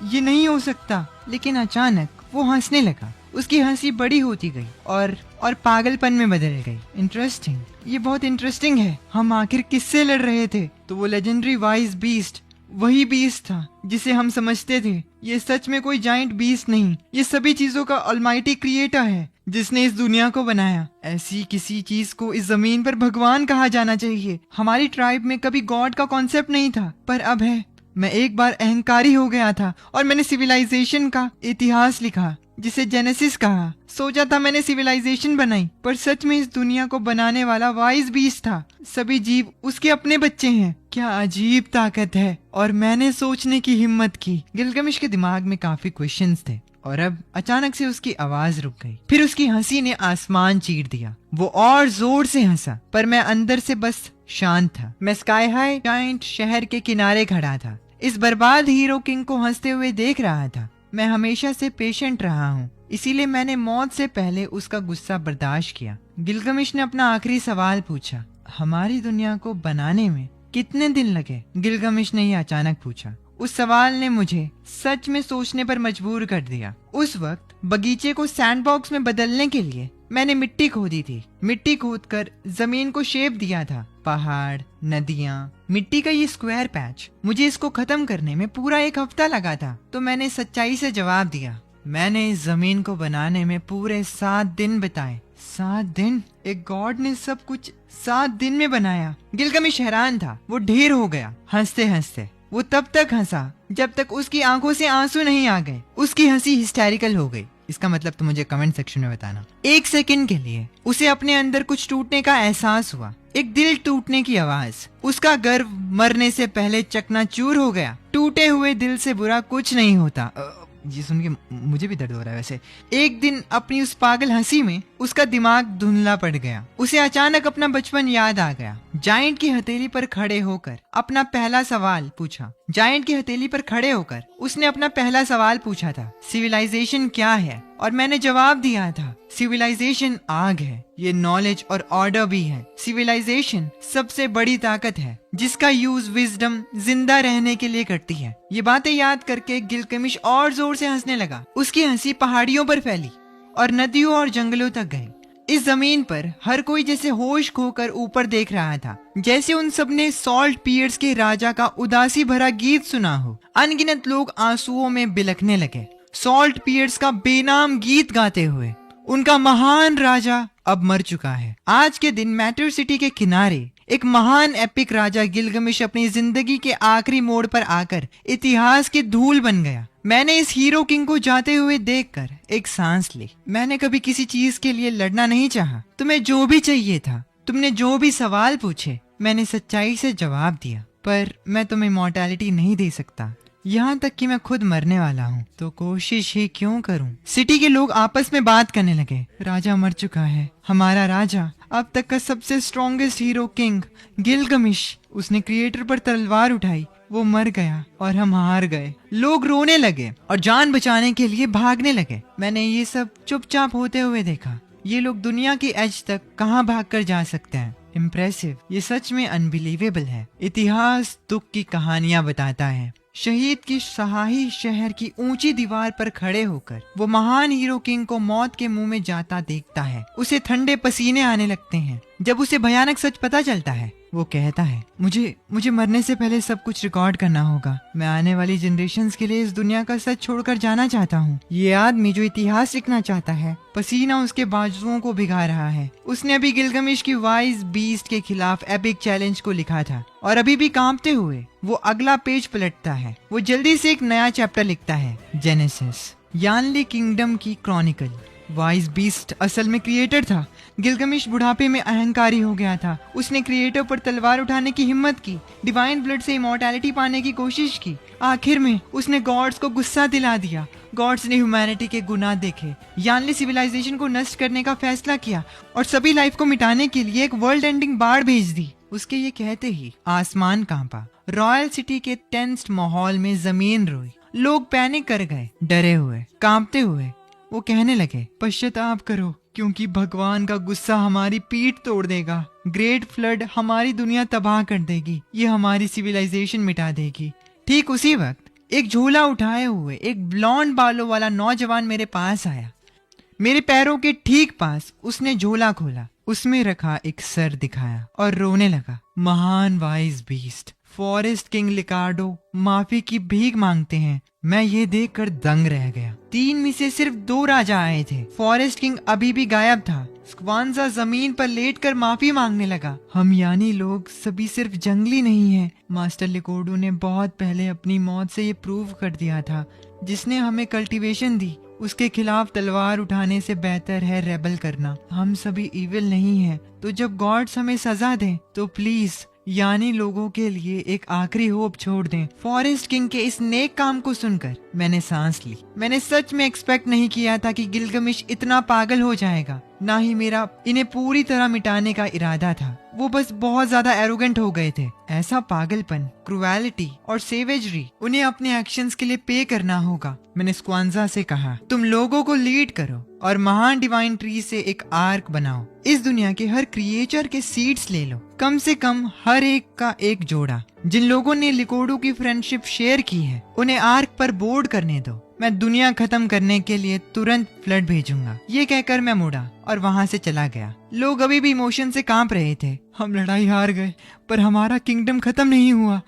ये नहीं हो सकता। लेकिन अचानक वो हंसने लगा। उसकी हंसी बड़ी होती गई और पागलपन में बदल गई। इंटरेस्टिंग, ये बहुत इंटरेस्टिंग है। हम आखिर किससे लड़ रहे थे? तो वो लेजेंडरी वाइज बीस्ट वही बीस्ट था जिसे हम समझते थे। ये सच में कोई जाइंट बीस्ट नहीं, ये सभी चीजों का ऑलमाइटी क्रिएटर है जिसने इस दुनिया को बनाया। ऐसी किसी चीज को इस जमीन पर भगवान कहा जाना चाहिए। हमारी ट्राइब में कभी गॉड का कॉन्सेप्ट नहीं था, पर अब है। मैं एक बार अहंकारी हो गया था और मैंने सिविलाइजेशन का इतिहास लिखा जिसे जेनेसिस कहा। सोचा था मैंने सिविलाइजेशन बनाई, पर सच में इस दुनिया को बनाने वाला वाइज बीस्ट था। सभी जीव उसके अपने बच्चे हैं। क्या अजीब ताकत है। और मैंने सोचने की हिम्मत की। गिलगमिश के दिमाग में काफी क्वेश्चंस थे और अब अचानक से उसकी आवाज रुक गई। फिर उसकी हंसी ने आसमान चीर दिया। वो और जोर से हंसा, पर मैं अंदर से बस शांत था। मैं स्काई हाई जाइंट शहर के किनारे खड़ा था, इस बर्बाद हीरो किंग को हंसते हुए देख रहा था। मैं हमेशा से पेशेंट रहा हूँ, इसीलिए मैंने मौत से पहले उसका गुस्सा बर्दाश्त किया। गिलगमिश ने अपना आखिरी सवाल पूछा, हमारी दुनिया को बनाने में कितने दिन लगे? गिलगमिश ने यह अचानक पूछा। उस सवाल ने मुझे सच में सोचने पर मजबूर कर दिया। उस वक्त बगीचे को सैंडबॉक्स में बदलने के लिए मैंने मिट्टी खोदी थी। मिट्टी खोदकर जमीन को शेप दिया था। पहाड़, नदियाँ, मिट्टी का ये स्क्वायर पैच, मुझे इसको खत्म करने में पूरा 1 हफ्ता लगा था। तो मैंने सच्चाई से जवाब दिया, मैंने इस जमीन को बनाने में पूरे 7 दिन बिताए। 7 दिन? एक गॉड ने सब कुछ 7 दिन में बनाया? गिलगमिश हैरान था। वो ढेर हो गया हंसते हंसते। वो तब तक हंसा जब तक उसकी आंखों से आंसू नहीं आ गए। उसकी हंसी हिस्टेरिकल हो गई। इसका मतलब तो मुझे कमेंट सेक्शन में बताना। 1 सेकंड के लिए उसे अपने अंदर कुछ टूटने का एहसास हुआ। एक दिल टूटने की आवाज। उसका गर्व मरने से पहले चकनाचूर हो गया। टूटे हुए दिल से बुरा कुछ नहीं होता। ये सुन के मुझे भी दर्द हो रहा है वैसे। एक दिन अपनी उस पागल हंसी में उसका दिमाग धुंधला पड़ गया। उसे अचानक अपना बचपन याद आ गया। जायंट की हथेली पर खड़े होकर अपना पहला सवाल पूछा। जायंट की हथेली पर खड़े होकर उसने अपना पहला सवाल पूछा था, सिविलाइजेशन क्या है? और मैंने जवाब दिया था, सिविलाइजेशन आग है, ये नॉलेज और ऑर्डर भी है। सिविलाइजेशन सबसे बड़ी ताकत है जिसका यूज विजडम जिंदा रहने के लिए करती है। ये बातें याद करके गिलगमिश और जोर से हंसने लगा। उसकी हंसी पहाड़ियों पर फैली और नदियों और जंगलों तक गई। इस जमीन पर हर कोई जैसे होश खोकर ऊपर देख रहा था, जैसे उन सब ने सॉल्ट पियर्स के राजा का उदासी भरा गीत सुना हो। अनगिनत लोग आंसुओं में बिलखने लगे, सॉल्ट पियर्स का बेनाम गीत गाते हुए। उनका महान राजा अब मर चुका है। आज के दिन मैटर सिटी के किनारे एक महान एपिक राजा गिलगमिश अपनी जिंदगी के आखिरी मोड़ पर आकर इतिहास की धूल बन गया। मैंने इस हीरो किंग को जाते हुए देखकर एक सांस ली। मैंने कभी किसी चीज के लिए लड़ना नहीं चाहा। तुम्हें जो भी चाहिए था, तुमने जो भी सवाल पूछे, मैंने सच्चाई से जवाब दिया। पर मैं तुम्हें इमॉर्टैलिटी नहीं दे सकता, यहाँ तक कि मैं खुद मरने वाला हूँ। तो कोशिश ही क्यों करूँ? सिटी के लोग आपस में बात करने लगे। राजा मर चुका है, हमारा राजा, अब तक का सबसे स्ट्रॉन्गेस्ट हीरो किंग गिलगमिश। उसने क्रिएटर पर तलवार उठाई, वो मर गया और हम हार गए। लोग रोने लगे और जान बचाने के लिए भागने लगे। मैंने ये सब चुपचाप होते हुए देखा। ये लोग दुनिया की एज तक कहाँ भागकर जा सकते हैं? इम्प्रेसिव, ये सच में अनबिलीवेबल है। इतिहास दुख की कहानियां बताता है। शहीद की सहाही शहर की ऊंची दीवार पर खड़े होकर वो महान हीरो किंग को मौत के मुंह में जाता देखता है। उसे ठंडे पसीने आने लगते हैं। जब उसे भयानक सच पता चलता है, वो कहता है, मुझे मरने से पहले सब कुछ रिकॉर्ड करना होगा। मैं आने वाली जनरेशंस के लिए इस दुनिया का सच छोड़कर जाना चाहता हूँ। ये आदमी जो इतिहास लिखना चाहता है, पसीना उसके बाजुओं को भिगा रहा है। उसने अभी गिलगमिश की वाइज बीस्ट के खिलाफ एपिक चैलेंज को लिखा था और अभी भी कांपते हुए वो अगला पेज पलटता है। वो जल्दी से एक नया चैप्टर लिखता है, जेनेसिस, यानली किंगडम की क्रॉनिकल। वाइज बीस्ट असल में क्रिएटर था। गिलगमिश बुढ़ापे में अहंकारी हो गया था। उसने क्रिएटर पर तलवार उठाने की हिम्मत की, डिवाइन ब्लड से इमॉर्टैलिटी पाने की कोशिश की। आखिर में उसने गॉड्स को गुस्सा दिला दिया। गॉड्स ने ह्यूमैनिटी के गुनाह देखे, यानली सिविलाइजेशन को नष्ट करने का फैसला किया और सभी लाइफ को मिटाने के लिए एक वर्ल्ड एंडिंग बाढ़ भेज दी। उसके ये कहते ही आसमान कांपा। रॉयल सिटी के टेंस्ड माहौल में जमीन रोई। लोग पैनिक कर गए, डरे हुए, कांपते हुए। वो कहने लगे, पश्चाताप करो क्योंकि भगवान का गुस्सा हमारी पीठ तोड़ देगा। ग्रेट फ्लड हमारी दुनिया तबाह कर देगी, ये हमारी सिविलाइजेशन मिटा देगी। ठीक उसी वक्त एक झोला उठाए हुए एक ब्लॉन्ड बालों वाला नौजवान मेरे पास आया। मेरे पैरों के ठीक पास उसने झोला खोला, उसमें रखा एक सर दिखाया और रोने लगा। महान वाइज बीस्ट, फॉरेस्ट किंग लिकार्डो माफी की भीख मांगते हैं। मैं ये देखकर दंग रह गया। 3 में से सिर्फ 2 राजा आए थे। फॉरेस्ट किंग अभी भी गायब था। स्क्वांजा जमीन पर लेटकर माफी मांगने लगा। हम यानी लोग सभी सिर्फ जंगली नहीं हैं। मास्टर लिकोर्डो ने बहुत पहले अपनी मौत से ये प्रूव कर दिया था। जिसने हमें कल्टीवेशन दी, उसके खिलाफ तलवार उठाने से बेहतर है रेबल करना। हम सभी इविल नहीं हैं, तो जब गॉड्स हमें सजा दें तो प्लीज यानी लोगों के लिए एक आखिरी होप छोड़ दें। फॉरेस्ट किंग के इस नेक काम को सुनकर मैंने सांस ली। मैंने सच में एक्सपेक्ट नहीं किया था कि गिलगमिश इतना पागल हो जाएगा। ना ही मेरा इन्हें पूरी तरह मिटाने का इरादा था। वो बस बहुत ज्यादा एरोगेंट हो गए थे। ऐसा पागलपन, क्रुएलिटी और सेवेजरी उन्हें अपने एक्शंस के लिए पे करना होगा। मैंने स्क्वांजा से कहा, तुम लोगों को लीड करो और महान डिवाइन ट्री से एक आर्क बनाओ। इस दुनिया के हर क्रिएचर के सीड्स ले लो, कम से कम हर एक का एक जोड़ा। जिन लोगों ने लिकोर्डो की फ्रेंडशिप शेयर की है, उन्हें आर्क पर बोर्ड करने दो। मैं दुनिया खत्म करने के लिए तुरंत फ्लड भेजूंगा। ये कहकर मैं मुड़ा और वहाँ से चला गया। लोग अभी भी इमोशन से कांप रहे थे। हम लड़ाई हार गए, पर हमारा किंगडम खत्म नहीं हुआ।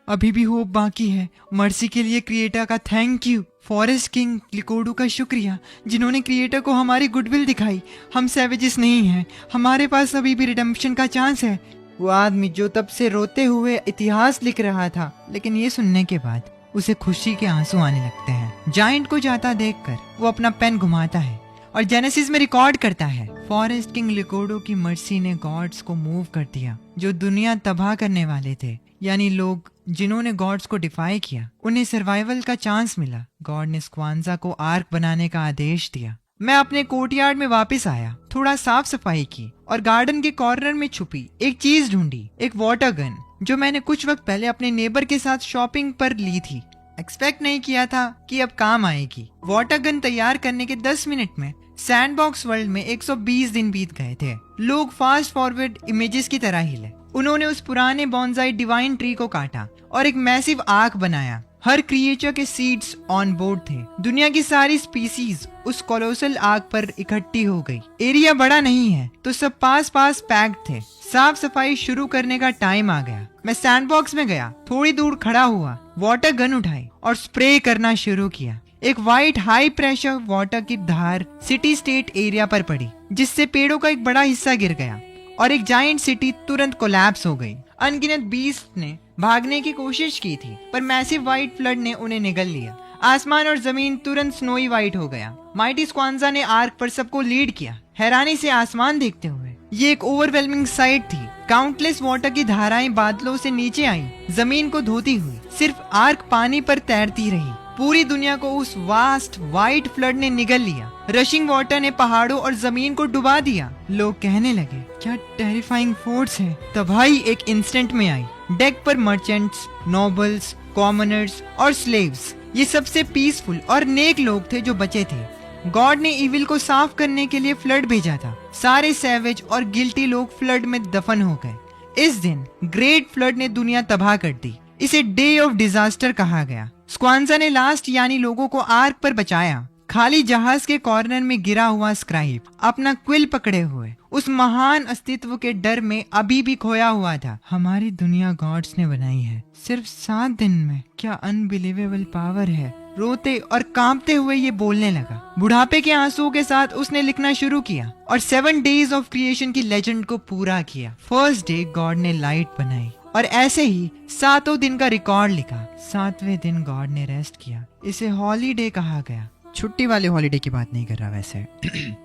अभी भी होप बाकी है। मर्सी के लिए क्रिएटर का थैंक यू। फॉरेस्ट किंग लिकोर्डो का शुक्रिया, जिन्होंने क्रिएटर को हमारी गुडविल दिखाई। हम सैवेजेस नहीं हैं, हमारे पास अभी भी रिडेम्पशन का चांस है। वो आदमी जो तब से रोते हुए इतिहास लिख रहा था, लेकिन ये सुनने के बाद उसे खुशी के आंसू आने लगते हैं। जायंट को जाता देखकर वो अपना पेन घुमाता है और जेनेसिस में रिकॉर्ड करता है, फॉरेस्ट किंग लिकोर्डो की मर्सी ने गॉड्स को मूव कर दिया। जो दुनिया तबाह करने वाले थे, यानी लोग जिन्होंने गॉड्स को डिफाई किया, उन्हें सर्वाइवल का चांस मिला। गॉड ने स्क्वांजा को आर्क बनाने का आदेश दिया। मैं अपने कोर्टयार्ड में वापस आया, थोड़ा साफ सफाई की और गार्डन के कॉर्नर में छुपी एक चीज ढूंढी, एक वाटर गन, जो मैंने कुछ वक्त पहले अपने नेबर के साथ शॉपिंग पर ली थी। एक्सपेक्ट नहीं किया था कि अब काम आएगी। वाटर गन तैयार करने के 10 मिनट में सैंडबॉक्स वर्ल्ड में 120 दिन बीत गए थे। लोग फास्ट फॉरवर्ड इमेजेस की तरह हिले। उन्होंने उस पुराने बॉन्जाई डिवाइन ट्री को काटा और एक मैसिव आर्क बनाया। हर क्रिएचर के सीड्स ऑन बोर्ड थे। दुनिया की सारी स्पीसीज उस कोलोसल आर्क पर इकट्ठी हो गई। एरिया बड़ा नहीं है, तो सब पास पास पैक्ड थे। साफ सफाई शुरू करने का टाइम आ गया। मैं सैंडबॉक्स में गया, थोड़ी दूर खड़ा हुआ, वाटर गन उठाई और स्प्रे करना शुरू किया। एक वाइट हाई प्रेशर वाटर की धार सिटी स्टेट एरिया पर पड़ी, जिससे पेड़ों का एक बड़ा हिस्सा गिर गया और एक जायंट सिटी तुरंत कोलैप्स हो गई। अनगिनत बीस्ट ने भागने की कोशिश की थी, पर मैसिव वाइट फ्लड ने उन्हें निगल लिया। आसमान और जमीन तुरंत स्नोई वाइट हो गया। माइटी स्क्वांजा ने आर्क पर सबको लीड किया, हैरानी से आसमान देखते हुए। ये एक ओवरवेलमिंग साइट थी। काउंटलेस वाटर की धाराएं बादलों से नीचे आईं, जमीन को धोती हुई। सिर्फ आर्क पानी पर तैरती रही। पूरी दुनिया को उस वास्ट वाइट फ्लड ने निगल लिया। रशिंग वाटर ने पहाड़ों और जमीन को डुबा दिया। लोग कहने लगे, क्या टेरिफाइंग फोर्स है। तबाही एक इंस्टेंट में आई। डेक पर मर्चेंट्स, नोबल्स, कॉमनर्स और स्लेव्स, ये सबसे पीसफुल और नेक लोग थे जो बचे थे। गॉड ने इविल को साफ करने के लिए फ्लड भेजा था। सारे सैवेज और गिल्टी लोग फ्लड में दफन हो गए। इस दिन ग्रेट फ्लड ने दुनिया तबाह कर दी। इसे डे ऑफ डिजास्टर कहा गया। स्क्वांजा ने लास्ट यानी लोगों को आर्क पर बचाया। खाली जहाज के कॉर्नर में गिरा हुआ स्क्राइब अपना क्विल पकड़े हुए उस महान अस्तित्व के डर में अभी भी खोया हुआ था। हमारी दुनिया गॉड्स ने बनाई है सिर्फ 7 दिन में। क्या अनबिलीवेबल पावर है। रोते और कांपते हुए ये बोलने लगा। बुढ़ापे के आंसुओं के साथ उसने लिखना शुरू किया और 7 डेज ऑफ क्रिएशन की लेजेंड को पूरा किया। फर्स्ट डे गॉड ने लाइट बनाई और ऐसे ही 7 दिन का रिकॉर्ड लिखा। 7वें दिन गॉड ने रेस्ट किया। इसे हॉलीडे कहा गया। छुट्टी वाले हॉलीडे की बात नहीं कर रहा वैसे।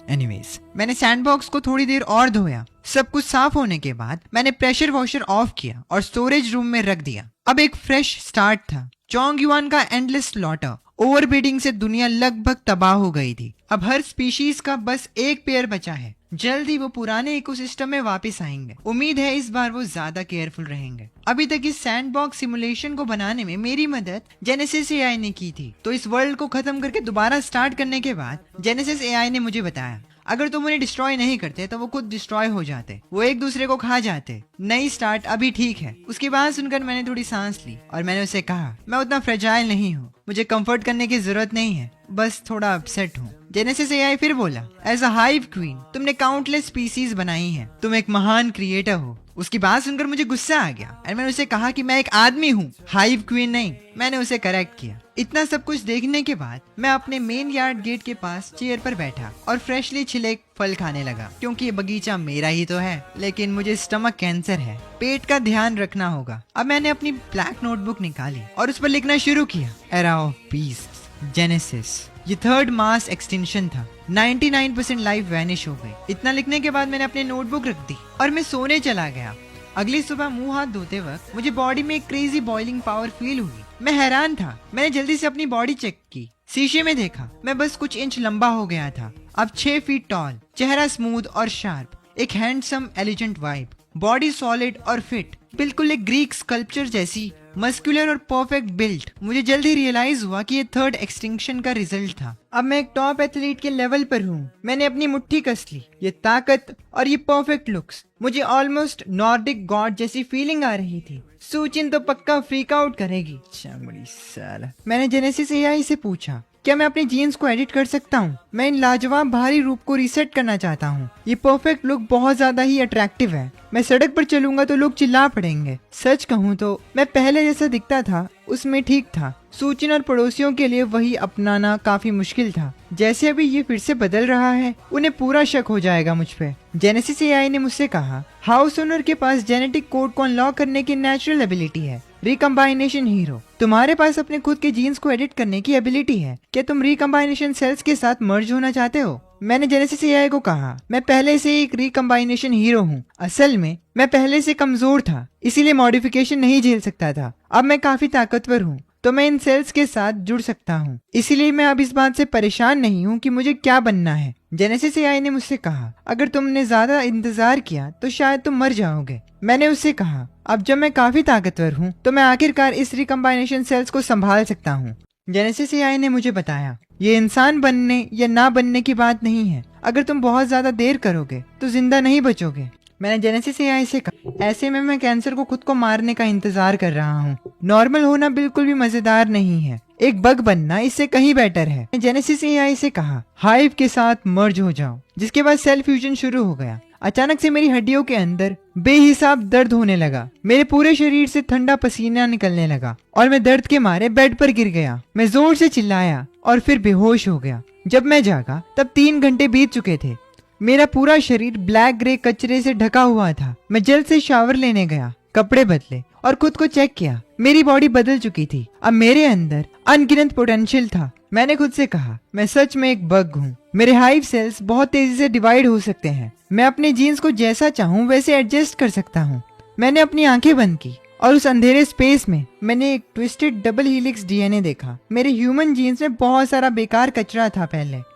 एनीवेज, मैंने सैंडबॉक्स को थोड़ी देर और धोया। सब कुछ साफ होने के बाद मैंने प्रेशर वॉशर ऑफ किया और स्टोरेज रूम में रख दिया। अब एक फ्रेश स्टार्ट था। चोंग युआन का एंडलेस स्लॉटर, ओवरब्रीडिंग से दुनिया लगभग तबाह हो गई थी। अब हर स्पीशीज का बस एक पेयर बचा है। जल्द ही वो पुराने इकोसिस्टम में वापस आएंगे। उम्मीद है इस बार वो ज्यादा केयरफुल रहेंगे। अभी तक इस सैंडबॉक्स सिमुलेशन को बनाने में मेरी मदद जेनेसिस एआई ने की थी। तो इस वर्ल्ड को खत्म करके दोबारा स्टार्ट करने के बाद जेनेसिस एआई ने मुझे बताया, अगर तुम उन्हें डिस्ट्रॉय नहीं करते तो वो खुद डिस्ट्रॉय हो जाते, वो एक दूसरे को खा जाते। नई स्टार्ट अभी ठीक है। उसकी बात सुनकर मैंने थोड़ी सांस ली और मैंने उसे कहा, मैं उतना फ्रेजाइल नहीं हूँ, मुझे कंफर्ट करने की जरूरत नहीं है, बस थोड़ा अपसेट हूँ। जेनेसिस एआई फिर बोला, एज अ हाइव क्वीन तुमने काउंटलेस स्पीसीज बनाई हैं, तुम एक महान क्रिएटर हो। उसकी बात सुनकर मुझे गुस्सा आ गया और मैंने उसे कहा कि मैं एक आदमी हूँ, हाइव क्वीन नहीं। मैंने उसे करेक्ट किया। इतना सब कुछ देखने के बाद मैं अपने मेन यार्ड गेट के पास चेयर पर बैठा और फ्रेशली छिले फल खाने लगा, क्योंकि ये बगीचा मेरा ही तो है। लेकिन मुझे स्टमक कैंसर है, पेट का ध्यान रखना होगा। अब मैंने अपनी ब्लैक नोटबुक निकाली और उस पर लिखना शुरू किया, एरा ऑफ बीस्ट्स, जेनेसिस। ये थर्ड मास एक्सटिंक्शन था। 99% लाइफ वैनिश हो गई। इतना लिखने के बाद मैंने अपनी नोटबुक रख दी और मैं सोने चला गया। अगली सुबह मुंह हाथ धोते वक्त मुझे बॉडी में एक क्रेजी बॉइलिंग पावर फील हुई। मैं हैरान था। मैंने जल्दी से अपनी बॉडी चेक की, शीशे में देखा, मैं बस कुछ इंच लंबा हो गया था। अब 6 फीट टॉल, चेहरा स्मूथ और शार्प, एक हैंडसम एलिजेंट वाइब, बॉडी सॉलिड और फिट, बिल्कुल एक ग्रीक स्कल्पचर जैसी, मस्कुलर और परफेक्ट बिल्ट। मुझे जल्दी रियलाइज हुआ कि ये थर्ड एक्सटिंक्शन का रिजल्ट था। अब मैं एक टॉप एथलीट के लेवल पर हूँ। मैंने अपनी मुट्ठी कस ली। ये ताकत और ये परफेक्ट लुक्स, मुझे ऑलमोस्ट नॉर्डिक गॉड जैसी फीलिंग आ रही थी। सूचिन तो पक्का फ्रीक आउट करेगी। बड़ी साला। मैंने जेनेसिस एआई से पूछा, क्या मैं अपने जीन्स को एडिट कर सकता हूँ? मैं इन लाजवाब भारी रूप को रीसेट करना चाहता हूँ। ये परफेक्ट लुक बहुत ज्यादा ही अट्रैक्टिव है। मैं सड़क पर चलूंगा तो लोग चिल्ला पड़ेंगे। सच कहूँ तो मैं पहले जैसा दिखता था उसमें ठीक था। सूचिन और पड़ोसियों के लिए वही अपनाना काफी मुश्किल था। जैसे अभी ये फिर से बदल रहा है, उन्हें पूरा शक हो जाएगा मुझ पे। जेनेसिस एआई ने मुझसे कहा, हाउस ओनर के पास जेनेटिक कोड को अनलॉक करने की नेचुरल एबिलिटी है। रिकम्बाइनेशन हीरो, तुम्हारे पास अपने खुद के जीन्स को एडिट करने की एबिलिटी है। क्या तुम रिकम्बाइनेशन सेल्स के साथ मर्ज होना चाहते हो? मैंने जेनेसिस एआई को कहा, मैं पहले से एक रिकम्बाइनेशन हीरो हूँ। असल में मैं पहले से कमजोर था, इसीलिए मॉडिफिकेशन नहीं झेल सकता था। अब मैं काफी ताकतवर हूँ, तो मैं इन सेल्स के साथ जुड़ सकता हूँ। इसीलिए मैं अब इस बात से परेशान नहीं हूँ कि मुझे क्या बनना है। जेनेसिस एआई ने मुझसे कहा, अगर तुमने ज्यादा इंतजार किया तो शायद तुम मर जाओगे। मैंने उससे कहा, अब जब मैं काफी ताकतवर हूँ तो मैं आखिरकार इस रिकम्बाइनेशन सेल्स को संभाल सकता हूँ। जेनेसिस एआई ने मुझे बताया, ये इंसान बनने या ना बनने की बात नहीं है। अगर तुम बहुत ज्यादा देर करोगे तो जिंदा नहीं बचोगे। मैंने जेनेसिस एआई से कहा, ऐसे में मैं कैंसर को खुद को मारने का इंतजार कर रहा हूँ। नॉर्मल होना बिल्कुल भी मजेदार नहीं है, एक बग बनना इससे कहीं बेटर है। जेनेसिस एआई से कहा, हाइव के साथ मर्ज हो जाओ, जिसके बाद सेल फ्यूजन शुरू हो गया। अचानक से मेरी हड्डियों के अंदर बेहिसाब दर्द होने लगा। मेरे पूरे शरीर से ठंडा पसीना निकलने लगा और मैं दर्द के मारे बेड पर गिर गया। मैं जोर से चिल्लाया और फिर बेहोश हो गया। जब मैं जागा तब 3 घंटे बीत चुके थे। मेरा पूरा शरीर ब्लैक ग्रे कचरे से ढका हुआ था। मैं जल्द से शावर लेने गया, कपड़े बदले और खुद को चेक किया। मेरी बॉडी बदल चुकी थी। अब मेरे अंदर अनगिनत पोटेंशियल था। मैंने खुद से कहा, मैं सच में एक बग हूँ। मेरे हाइव सेल्स बहुत तेजी से डिवाइड हो सकते हैं। मैं अपने जीन्स को जैसा चाहूँ वैसे एडजस्ट कर सकता हूँ। मैंने अपनी आंखें बंद की और उस अंधेरे स्पेस में मैंने एक ट्विस्टेड डबल हीलिक्स डीएनए देखा। मेरे ह्यूमन जीन्स में बहुत सारा बेकार कचरा था।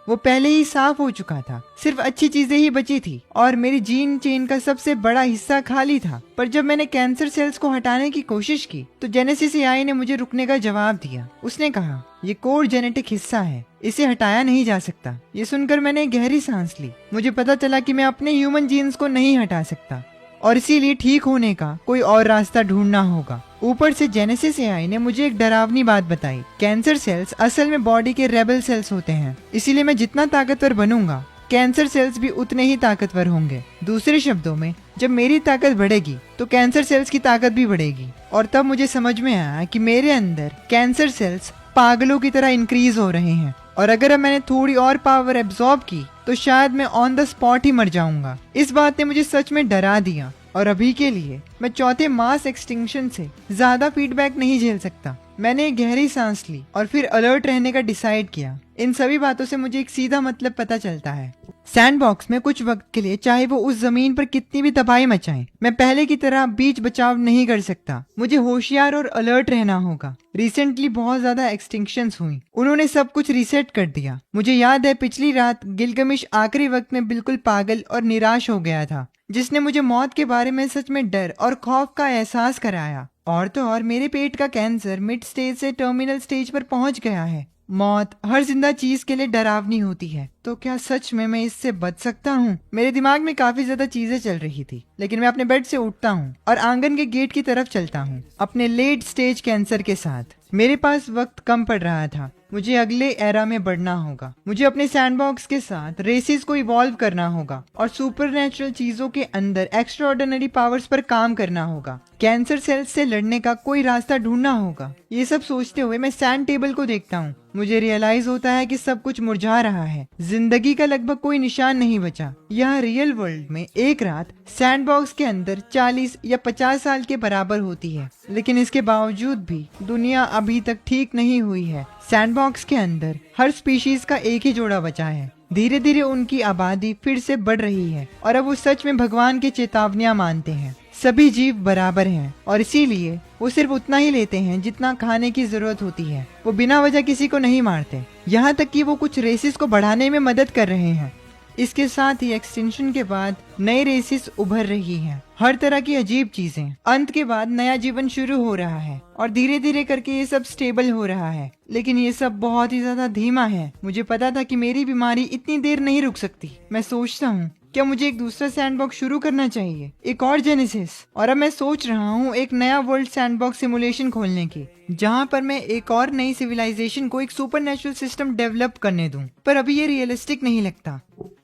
वो पहले ही साफ हो चुका था। सिर्फ अच्छी चीजें ही बची थी और मेरी जीन चेन का सबसे बड़ा हिस्सा खाली था। पर जब मैंने कैंसर सेल्स को हटाने की कोशिश की तो जेनेसिस एआई ने मुझे रुकने का जवाब दिया। उसने कहा, ये कोर जेनेटिक हिस्सा है, इसे हटाया नहीं जा सकता। ये सुनकर मैंने गहरी सांस ली। मुझे पता चला कि मैं अपने ह्यूमन जीन्स को नहीं हटा सकता और इसीलिए ठीक होने का कोई और रास्ता ढूंढना होगा। ऊपर से जेनेसिस एआई ने मुझे एक डरावनी बात बताई। कैंसर सेल्स असल में बॉडी के रेबल सेल्स होते हैं, इसीलिए मैं जितना ताकतवर बनूंगा कैंसर सेल्स भी उतने ही ताकतवर होंगे। दूसरे शब्दों में, जब मेरी ताकत बढ़ेगी तो कैंसर सेल्स की ताकत भी बढ़ेगी। और तब मुझे समझ में आया कि मेरे अंदर कैंसर सेल्स पागलों की तरह इंक्रीज हो रहे हैं और अगर अब मैंने थोड़ी और पावर एब्जॉर्ब की तो शायद मैं ऑन द स्पॉट ही मर जाऊंगा। इस बात ने मुझे सच में डरा दिया और अभी के लिए मैं चौथे मास एक्सटिंक्शन से ज्यादा फीडबैक नहीं झेल सकता। मैंने एक गहरी सांस ली और फिर अलर्ट रहने का डिसाइड किया। इन सभी बातों से मुझे एक सीधा मतलब पता चलता है। सैंडबॉक्स में कुछ वक्त के लिए, चाहे वो उस जमीन पर कितनी भी तबाही मचाएं, मैं पहले की तरह बीच बचाव नहीं कर सकता। मुझे होशियार और अलर्ट रहना होगा। रिसेंटली बहुत ज्यादा एक्सटिंक्शंस हुई, उन्होंने सब कुछ रीसेट कर दिया। मुझे याद है पिछली रात गिलगमिश आखिरी वक्त में बिल्कुल पागल और निराश हो गया था, जिसने मुझे मौत के बारे में सच में डर और खौफ का एहसास कराया। और तो और मेरे पेट का कैंसर मिड स्टेज से टर्मिनल स्टेज पर पहुंच गया है। मौत हर जिंदा चीज के लिए डरावनी होती है, तो क्या सच में मैं इससे बच सकता हूँ? मेरे दिमाग में काफी ज्यादा चीजें चल रही थी, लेकिन मैं अपने बेड से उठता हूँ और आंगन के गेट की तरफ चलता हूँ अपने लेट स्टेज कैंसर के साथ। मेरे पास वक्त कम पड़ रहा था, मुझे अगले एरा में बढ़ना होगा। मुझे अपने सैंडबॉक्स के साथ रेसेस को इवॉल्व करना होगा और सुपरनैचुरल चीजों के अंदर एक्स्ट्राऑर्डिनरी पावर्स पर काम करना होगा। कैंसर सेल्स से लड़ने का कोई रास्ता ढूंढना होगा। ये सब सोचते हुए मैं सैंड टेबल को देखता हूँ। मुझे रियलाइज होता है कि सब कुछ मुरझा रहा है, जिंदगी का लगभग कोई निशान नहीं बचा। यहाँ रियल वर्ल्ड में एक रात सैंडबॉक्स के अंदर 40 या 50 साल के बराबर होती है, लेकिन इसके बावजूद भी दुनिया अभी तक ठीक नहीं हुई है। सैंडबॉक्स के अंदर हर स्पीशीज का एक ही जोड़ा बचा है। धीरे धीरे उनकी आबादी फिर से बढ़ रही है और अब वो सच में भगवान की चेतावनियां मानते हैं। सभी जीव बराबर हैं और इसीलिए वो सिर्फ उतना ही लेते हैं जितना खाने की जरूरत होती है। वो बिना वजह किसी को नहीं मारते, यहाँ तक कि वो कुछ रेसेस को बढ़ाने में मदद कर रहे हैं। इसके साथ ही एक्सटेंशन के बाद नई रेसेस उभर रही हैं, हर तरह की अजीब चीजें। अंत के बाद नया जीवन शुरू हो रहा है और धीरे धीरे करके ये सब स्टेबल हो रहा है, लेकिन ये सब बहुत ही ज्यादा धीमा है। मुझे पता था कि मेरी बीमारी इतनी देर नहीं रुक सकती। मैं सोचता हूँ क्या मुझे एक दूसरा सैंडबॉक्स शुरू करना चाहिए, एक और जेनेसिस। और अब मैं सोच रहा हूँ एक नया वर्ल्ड सैंडबॉक्स सिमुलेशन खोलने की, जहाँ पर मैं एक और नई सिविलाइजेशन को एक सुपरनैचुरल सिस्टम डेवलप करने दूं। पर अभी ये रियलिस्टिक नहीं लगता।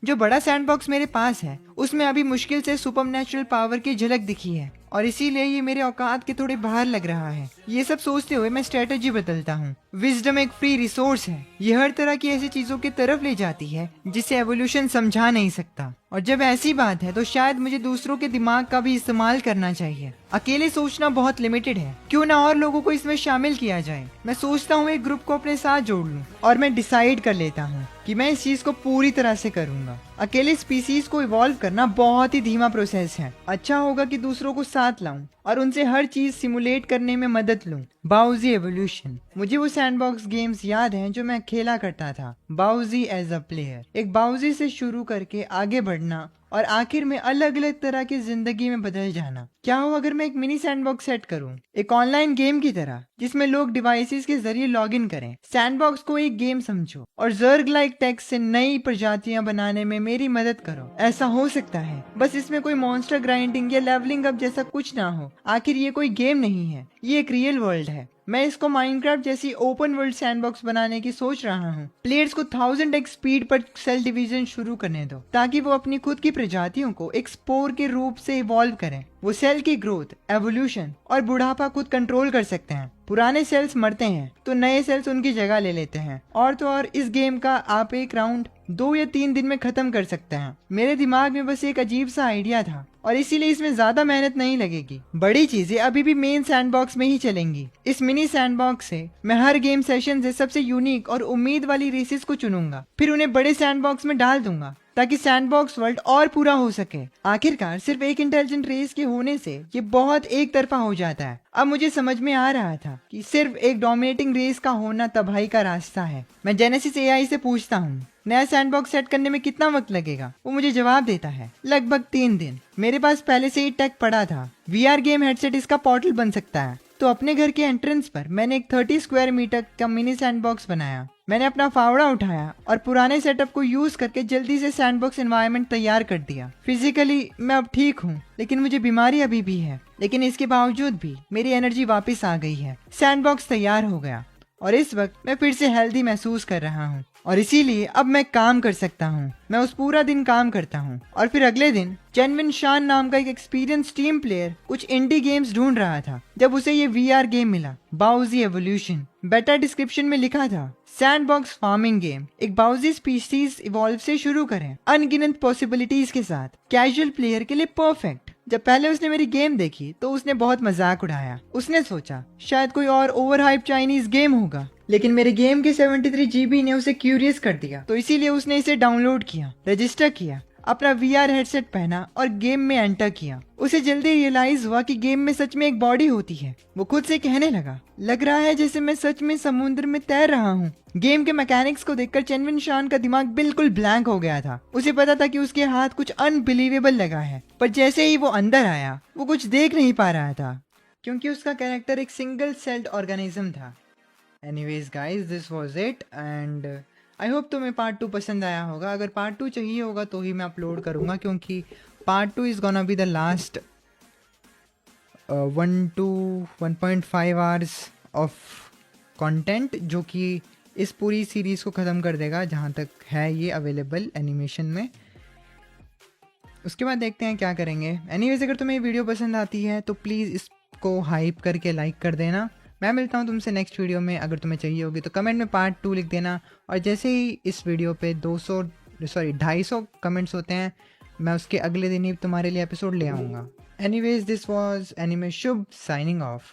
जो बड़ा सैंडबॉक्स मेरे पास है उसमें अभी मुश्किल से सुपरनैचुरल पावर की झलक दिखी है और इसीलिए ये मेरे औकात के थोड़े बाहर लग रहा है। ये सब सोचते हुए मैं स्ट्रेटेजी बदलता हूँ। विजडम एक फ्री रिसोर्स है, ये हर तरह की ऐसी चीजों की तरफ ले जाती है जिसे एवोल्यूशन समझा नहीं सकता। और जब ऐसी बात है तो शायद मुझे दूसरों के दिमाग का भी इस्तेमाल करना चाहिए। अकेले सोचना बहुत लिमिटेड है, क्यों ना और लोगों को इसमें शामिल किया जाए। मैं सोचता हूँ एक ग्रुप को अपने साथ जोड़ लूं और मैं डिसाइड कर लेता हूँ कि मैं इस चीज को पूरी तरह से करूंगा। अकेले स्पीसीज को इवॉल्व करना बहुत ही धीमा प्रोसेस है। अच्छा होगा कि दूसरों को साथ लाऊं और उनसे हर चीज सिमुलेट करने में मदद लूं। बाउजी एवोल्यूशन, मुझे वो सैंडबॉक्स गेम्स याद हैं जो मैं खेला करता था। बाउजी एज अ प्लेयर, एक बाउजी से शुरू करके आगे बढ़ना और आखिर में अलग अलग तरह की जिंदगी में बदल जाना। क्या हो अगर मैं एक मिनी सैंडबॉक्स सेट करूं, एक ऑनलाइन गेम की तरह जिसमें लोग डिवाइसेस के जरिए लॉग इन करें। सैंडबॉक्स को एक गेम समझो और जर्ग लाइक टेक्स्ट से नई प्रजातियां बनाने में मेरी मदद करो। ऐसा हो सकता है, बस इसमें कोई मॉन्स्टर ग्राइंडिंग या लेवलिंग अप जैसा कुछ ना हो। आखिर ये कोई गेम नहीं है, ये एक रियल वर्ल्ड है। मैं इसको माइनक्राफ्ट जैसी ओपन वर्ल्ड सैंडबॉक्स बनाने की सोच रहा हूँ। प्लेयर्स को 1000x स्पीड पर सेल डिवीजन शुरू करने दो ताकि वो अपनी खुद की प्रजातियों को एक स्पोर के रूप से इवॉल्व करें। वो सेल की ग्रोथ, एवोल्यूशन और बुढ़ापा खुद कंट्रोल कर सकते हैं। पुराने सेल्स मरते हैं तो नए सेल्स उनकी जगह ले लेते हैं। और तो और इस गेम का आप एक राउंड 2 या 3 दिन में खत्म कर सकते हैं। मेरे दिमाग में बस एक अजीब सा आइडिया था और इसीलिए इसमें ज्यादा मेहनत नहीं लगेगी। बड़ी चीजें अभी भी मेन सैंडबॉक्स में ही चलेंगी। इस मिनी सैंडबॉक्स से मैं हर गेम सेशन से सबसे यूनिक और उम्मीद वाली रेसेस को चुनूंगा, फिर उन्हें बड़े सैंडबॉक्स में डाल दूंगा ताकि सैंडबॉक्स वर्ल्ड और पूरा हो सके। आखिरकार सिर्फ एक इंटेलिजेंट रेस के होने से ये बहुत एक तरफा हो जाता है। अब मुझे समझ में आ रहा था कि सिर्फ एक डोमिनेटिंग रेस का होना तबाही का रास्ता है। मैं जेनेसिस एआई से पूछता हूँ नया सैंडबॉक्स सेट करने में कितना वक्त लगेगा। वो मुझे जवाब देता है लगभग 3 दिन। मेरे पास पहले से ही टेक पड़ा था, वीआर गेम हेडसेट इसका पोर्टल बन सकता है। तो अपने घर के एंट्रेंस पर मैंने एक 30 स्क्वायर मीटर का मिनी सैंडबॉक्स बनाया। मैंने अपना फावड़ा उठाया और पुराने सेटअप को यूज करके जल्दी से सैंडबॉक्स एनवायरनमेंट तैयार कर दिया। फिजिकली मैं अब ठीक हूँ, लेकिन मुझे बीमारी अभी भी है। लेकिन इसके बावजूद भी मेरी एनर्जी वापस आ गई है। सैंडबॉक्स तैयार हो गया और इस वक्त मैं फिर से हेल्दी महसूस कर रहा हूँ और इसीलिए अब मैं काम कर सकता हूँ। मैं उस पूरा दिन काम करता हूँ और फिर अगले दिन जेनविन शान नाम का एक एक्सपीरियंस टीम प्लेयर कुछ इंडी गेम्स ढूंढ रहा था जब उसे ये वीआर गेम मिला, बाउजी एवोल्यूशन। बेटा डिस्क्रिप्शन में लिखा था सैंडबॉक्स फार्मिंग गेम, एक बाउजी स्पीशीज इवॉल्व से शुरू करें अनगिनत पॉसिबिलिटीज के साथ, कैजुअल प्लेयर के लिए परफेक्ट। जब पहले उसने मेरी गेम देखी तो उसने बहुत मजाक उड़ाया। उसने सोचा शायद कोई और ओवरहाइप चाइनीज गेम होगा, लेकिन मेरे गेम के 73 GB ने उसे क्यूरियस कर दिया, तो इसीलिए उसने इसे डाउनलोड किया, रजिस्टर किया, अपना VR हेडसेट पहना और गेम में एंटर किया। उसे जल्दी रियलाइज हुआ कि गेम में सच में एक बॉडी होती है। वो खुद से कहने लगा, लग रहा है जैसे मैं सच में समुद्र में तैर रहा हूँ। गेम के मैकेनिक्स को देखकर चेनविन शान का दिमाग बिल्कुल ब्लैंक हो गया था। उसे पता था कि उसके हाथ कुछ अनबिलीवेबल लगा है, पर जैसे ही वो अंदर आया वो कुछ देख नहीं पा रहा था, क्योंकि उसका कैरेक्टर एक सिंगल सेल्ड ऑर्गेनिज्म था। Anyways guys, this was it and I hope तुम्हें पार्ट 2 पसंद आया होगा। अगर पार्ट 2 चाहिए होगा तो ही मैं अपलोड करूँगा, क्योंकि part 2 is gonna be the last 1 to 1.5 hours of content, जो कि इस पूरी सीरीज़ को ख़त्म कर देगा जहाँ तक है ये अवेलेबल एनिमेशन में। उसके बाद देखते हैं क्या करेंगे। एनीवेज, अगर तुम्हें ये वीडियो पसंद आती है तो प्लीज़ इसको हाइप करके लाइक कर देना। मैं मिलता हूँ तुमसे नेक्स्ट वीडियो में। अगर तुम्हें चाहिए होगी तो कमेंट में पार्ट 2 लिख देना, और जैसे ही इस वीडियो पे 250 कमेंट्स होते हैं, मैं उसके अगले दिन ही तुम्हारे लिए एपिसोड ले आऊँगा। Anyways, this was anime Shubh signing off.